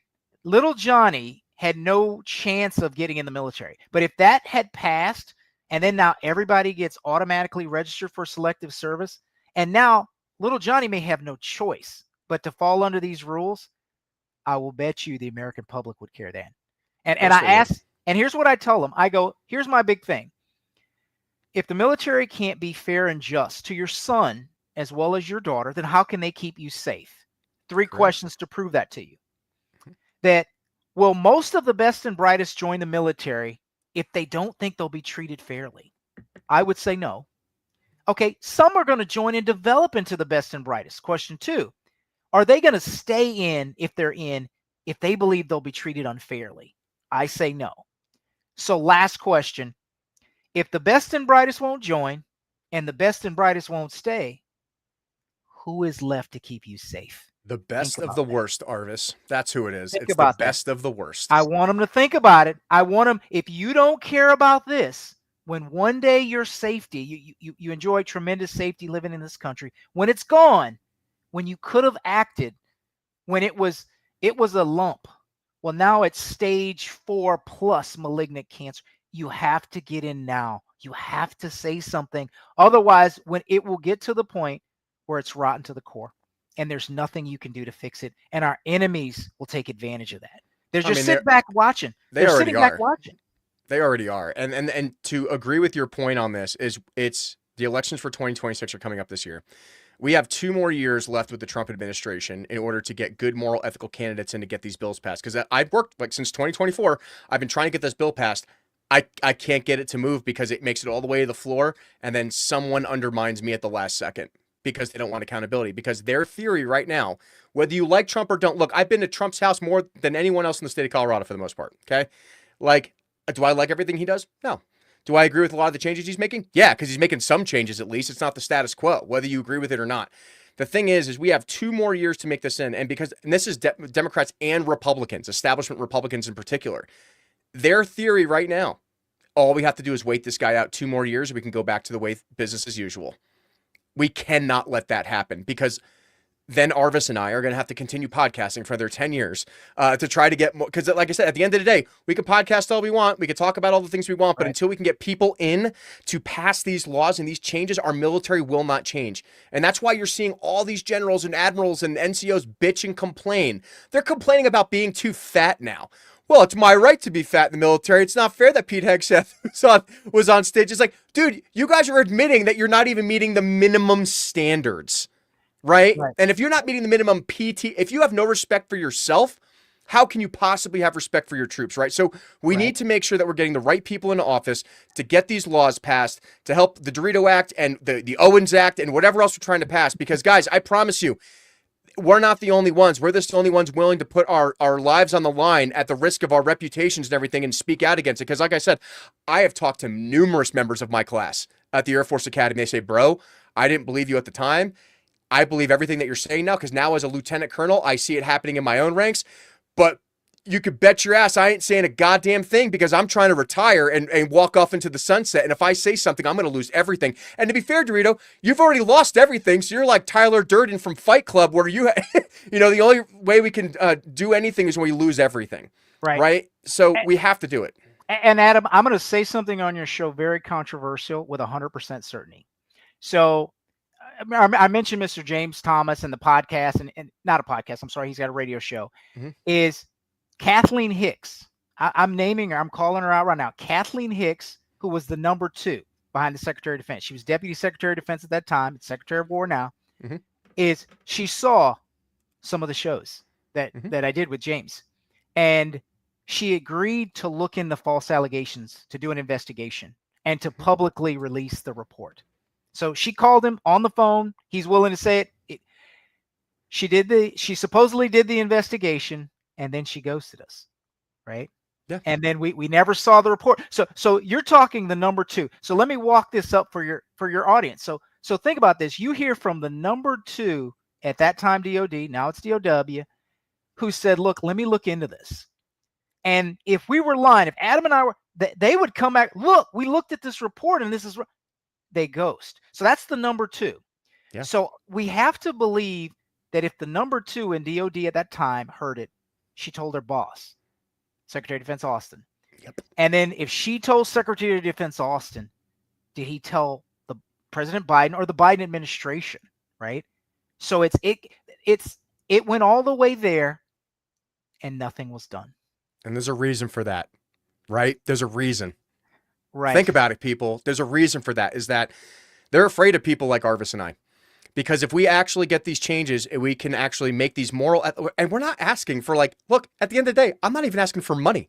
little Johnny had no chance of getting in the military, but if that had passed, and then now everybody gets automatically registered for selective service, and now little Johnny may have no choice but to fall under these rules, I will bet you the American public would care then. And I ask, and here's what I tell them. I go, here's my big thing. If the military can't be fair and just to your son as well as your daughter, then how can they keep you safe? 3 questions to prove that to you. That, will most of the best and brightest join the military if they don't think they'll be treated fairly? I would say no. Okay, some are going to join and develop into the best and brightest. Question 2, are they going to stay in if they believe they'll be treated unfairly? I say no. So last question, if the best and brightest won't join and the best and brightest won't stay, who is left to keep you safe? The best of the worst, Arvis. That's who it is. It's the best of the worst. I want them to think about it. I want them, if you don't care about this, when one day your safety, you enjoy tremendous safety living in this country, when it's gone, when you could have acted, when it was a lump, well, now it's stage 4+ malignant cancer. You have to get in now. You have to say something. Otherwise, when it will get to the point where it's rotten to the core and there's nothing you can do to fix it, and our enemies will take advantage of that. They're just sitting back watching. They're sitting back watching. They already are. And to agree with your point on this is, it's the elections for 2026 are coming up this year. We have 2 more years left with the Trump administration in order to get good, moral, ethical candidates in to get these bills passed. Because I've worked since 2024. I've been trying to get this bill passed. I can't get it to move because it makes it all the way to the floor, and then someone undermines me at the last second. because they don't want accountability. Because their theory right now, whether you like Trump or don't, look, I've been to Trump's house more than anyone else in the state of Colorado for the most part. Okay. Like, do I like everything he does? No. Do I agree with a lot of the changes he's making? Yeah, because he's making some changes at least. It's not the status quo, whether you agree with it or not. The thing is we have 2 more years to make this in. And this is Democrats and Republicans, establishment Republicans in particular. Their theory right now, all we have to do is wait this guy out 2 more years. We can go back to the way business as usual. We cannot let that happen, because then Arvis and I are going to have to continue podcasting for another 10 years to try to get more. Because like I said, at the end of the day, we can podcast all we want. We can talk about all the things we want. But until we can get people in to pass these laws and these changes, our military will not change. And that's why you're seeing all these generals and admirals and NCOs bitch and complain. They're complaining about being too fat now. Well, it's my right to be fat in the military. It's not fair that Pete Hegseth was on stage. It's like, dude, you guys are admitting that you're not even meeting the minimum standards, right? And if you're not meeting the minimum PT, if you have no respect for yourself, how can you possibly have respect for your troops, right? So we need to make sure that we're getting the right people into office to get these laws passed, to help the Dorito Act and the Owens Act and whatever else we're trying to pass. Because, guys, I promise you, we're not the only ones. We're the only ones willing to put our lives on the line at the risk of our reputations and everything and speak out against it. Because like I said, I have talked to numerous members of my class at the Air Force Academy. They say, bro, I didn't believe you at the time. I believe everything that you're saying now, because now as a lieutenant colonel, I see it happening in my own ranks. But you could bet your ass I ain't saying a goddamn thing, because I'm trying to retire and walk off into the sunset. And if I say something, I'm going to lose everything. And to be fair, Dorito, you've already lost everything. So you're like Tyler Durden from Fight Club, where you, the only way we can do anything is when we lose everything. Right. So we have to do it. And Adam, I'm going to say something on your show, very controversial, with 100% certainty. So I mentioned Mr. James Thomas and the podcast, and not a podcast, I'm sorry, he's got a radio show, is Kathleen Hicks. I'm naming her. I'm calling her out right now. Kathleen Hicks, who was the number 2 behind the Secretary of Defense. She was Deputy Secretary of Defense at that time. It's Secretary of War now. Is she saw some of the shows that I did with James, and she agreed to look into false allegations, to do an investigation, and to publicly release the report. So she called him on the phone. He's willing to say it. She supposedly did the investigation, and then she ghosted us, right? Yeah. And then we never saw the report. So you're talking the number 2. So let me walk this up for your audience. So think about this. You hear from the number 2 at that time, DOD, now it's DOW, who said, look, let me look into this. And if we were lying, if Adam and I were, they would come back, look, we looked at this report and this is, they ghost. So that's the number 2. Yeah. So we have to believe that if the number 2 in DOD at that time heard it, she told her boss, Secretary of Defense Austin. Yep. And then if she told Secretary of Defense Austin, did he tell the President Biden or the Biden administration, right? So it went all the way there and nothing was done. And there's a reason for that, right? There's a reason. Right. Think about it, people. There's a reason for that, is that they're afraid of people like Arvis and I. Because if we actually get these changes, we can actually make these moral, and we're not asking for, like, look, at the end of the day, I'm not even asking for money.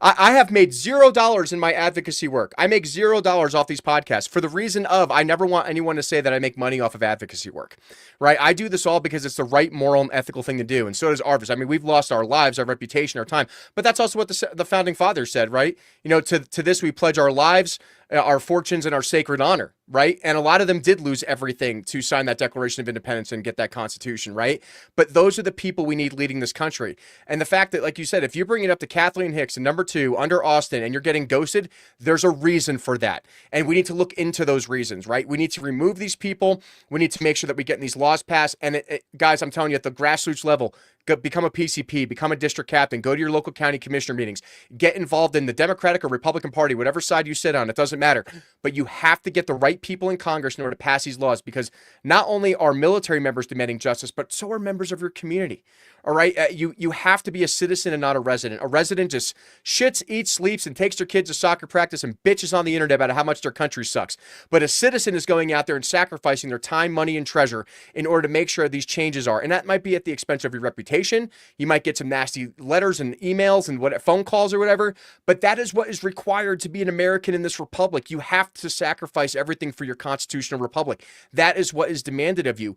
I have made $0 in my advocacy work. I make $0 off these podcasts for the reason of, I never want anyone to say that I make money off of advocacy work, right? I do this all because it's the right moral and ethical thing to do. And so does Arvis. I mean, we've lost our lives, our reputation, our time, but that's also what the founding fathers said, right? To this, we pledge our lives, our fortunes, and our sacred honor, right? And a lot of them did lose everything to sign that Declaration of Independence and get that Constitution, right? But those are the people we need leading this country. And the fact that, like you said, if you bring it up to Kathleen Hicks and number 2 under Austin and you're getting ghosted, there's a reason for that. And we need to look into those reasons, right? We need to remove these people. We need to make sure that we get these laws passed. And guys, I'm telling you, at the grassroots level, become a PCP, become a district captain, go to your local county commissioner meetings, get involved in the Democratic or Republican Party, whatever side you sit on, it doesn't matter. But you have to get the right people in Congress in order to pass these laws, because not only are military members demanding justice, but so are members of your community, All right. You have to be a citizen and not a resident. A resident just shits, eats, sleeps, and takes their kids to soccer practice and bitches on the internet about how much their country sucks. But a citizen is going out there and sacrificing their time, money, and treasure in order to make sure these changes are. And that might be at the expense of your reputation. You might get some nasty letters and emails and phone calls or whatever. But that is what is required to be an American in this republic. You have to sacrifice everything for your constitutional republic. That is what is demanded of you.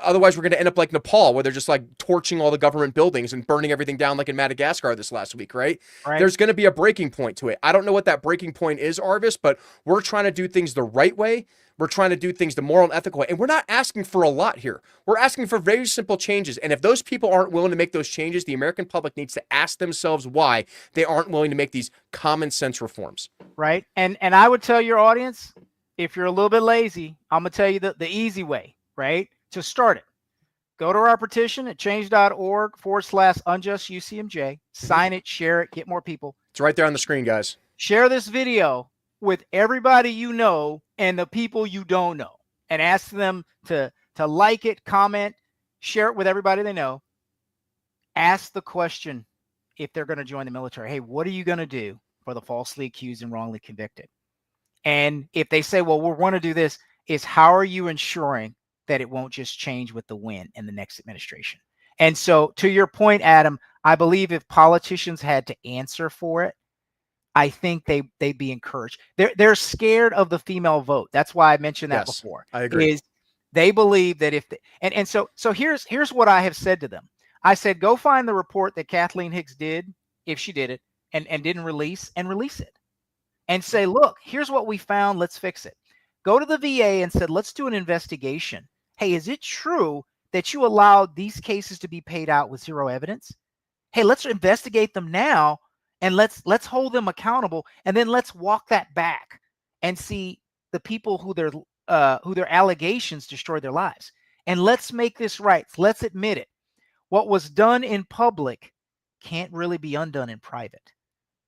Otherwise, we're going to end up like Nepal, where they're just like torching all the government buildings and burning everything down like in Madagascar this last week, right? There's going to be a breaking point to it. I don't know what that breaking point is, Arvis, but we're trying to do things the right way. We're trying to do things the moral and ethical way. And we're not asking for a lot here. We're asking for very simple changes. And if those people aren't willing to make those changes, the American public needs to ask themselves why they aren't willing to make these common sense reforms. Right. And I would tell your audience, if you're a little bit lazy, I'm going to tell you the easy way, right, to start it. Go to our petition at change.org/unjust UCMJ. Sign it, share it, get more people. It's right there on the screen, guys. Share this video with everybody you know and the people you don't know, and ask them to like it, comment, share it with everybody they know. Ask the question if they're going to join the military. Hey, what are you going to do for the falsely accused and wrongly convicted? And if they say, well, we want to do this, is how are you ensuring that it won't just change with the wind in the next administration? And so to your point, Adam, I believe if politicians had to answer for it, I think they'd be encouraged. They're scared of the female vote. That's why I mentioned that before. I agree. Is they believe that if so here's what I have said to them. I said, go find the report that Kathleen Hicks did, if she did it, and didn't release it. And say, look, here's what we found. Let's fix it. Go to the VA and said, let's do an investigation. Hey, is it true that you allowed these cases to be paid out with zero evidence? Hey, let's investigate them now, and let's hold them accountable, and then let's walk that back and see the people who their allegations destroyed their lives. And let's make this right. Let's admit it. What was done in public can't really be undone in private,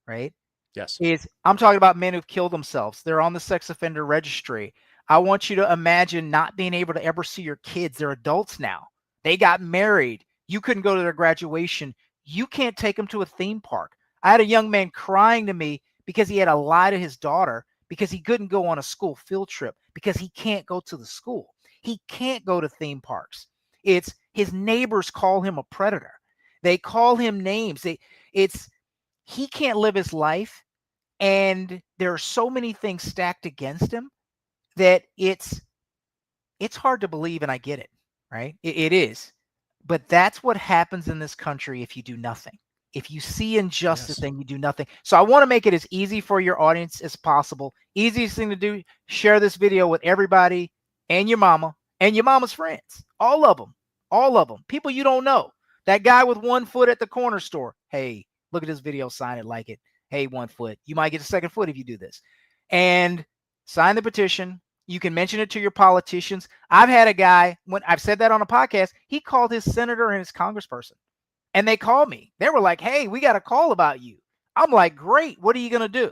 right? Yes. I'm talking about men who've killed themselves. They're on the sex offender registry. I want you to imagine not being able to ever see your kids. They're adults now. They got married. You couldn't go to their graduation. You can't take them to a theme park. I had a young man crying to me because he had to lie to his daughter because he couldn't go on a school field trip because he can't go to the school. He can't go to theme parks. It's his neighbors call him a predator. They call him names. He can't live his life, and there are so many things stacked against him that it's hard to believe, and I get it, right? It is. But that's what happens in this country if you do nothing. If you see injustice, then you do nothing. So I want to make it as easy for your audience as possible. Easiest thing to do, share this video with everybody and your mama and your mama's friends. All of them. People you don't know. That guy with 1 foot at the corner store. Hey, look at this video, sign it, like it. Hey, 1 foot. You might get a second foot if you do this. And sign the petition. You can mention it to your politicians. I've had a guy, when I've said that on a podcast, he called his senator and his congressperson. And they called me. They were like, hey, we got a call about you. I'm like, great. What are you going to do?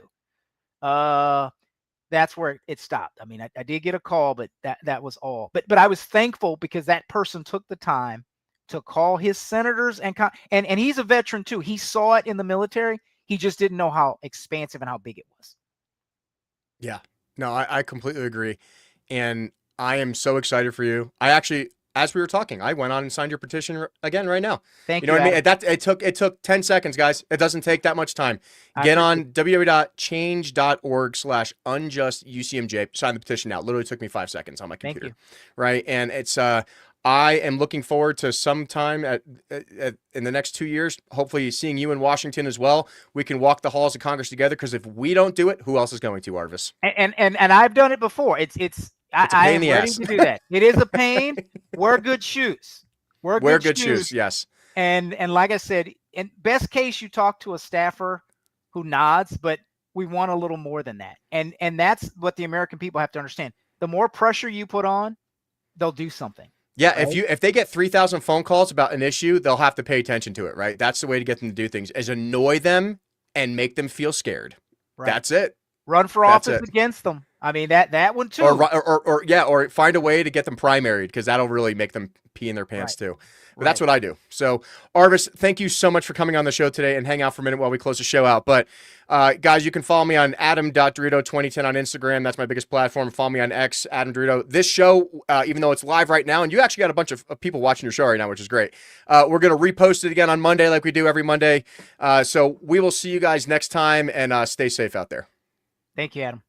That's where it stopped. I mean, I did get a call, but that was all. But I was thankful because that person took the time to call his senators and he's a veteran too. He saw it in the military. He just didn't know how expansive and how big it was. Yeah. No, I completely agree. And I am so excited for you. I actually, as we were talking, I went on and signed your petition again right now. Thank you. You know what I mean? It took 10 seconds, guys. It doesn't take that much time. Get on www.change.org/unjust UCMJ. Sign the petition now. It literally took me 5 seconds on my computer. Thank you. Right. And it's I am looking forward to sometime in the next 2 years, hopefully seeing you in Washington as well. We can walk the halls of Congress together, because if we don't do it, who else is going to, Arvis? And I've done it before. I am ready to do that. It is a pain. Wear good shoes. Wear good shoes. Yes. And like I said, in best case, you talk to a staffer who nods, but we want a little more than that. And that's what the American people have to understand. The more pressure you put on, they'll do something. Yeah, right? If they get 3,000 phone calls about an issue, they'll have to pay attention to it, right? That's the way to get them to do things, is annoy them and make them feel scared. Right. That's it. Run for office against them. I mean, that one too. Or find a way to get them primaried, because that'll really make them pee in their pants too. But that's what I do. So, Arvis, thank you so much for coming on the show today and hang out for a minute while we close the show out. But guys, you can follow me on adam.dorito2010 on Instagram. That's my biggest platform. Follow me on X, Adam Dorito. This show, even though it's live right now, and you actually got a bunch of people watching your show right now, which is great. We're going to repost it again on Monday like we do every Monday. So we will see you guys next time, and stay safe out there. Thank you, Adam.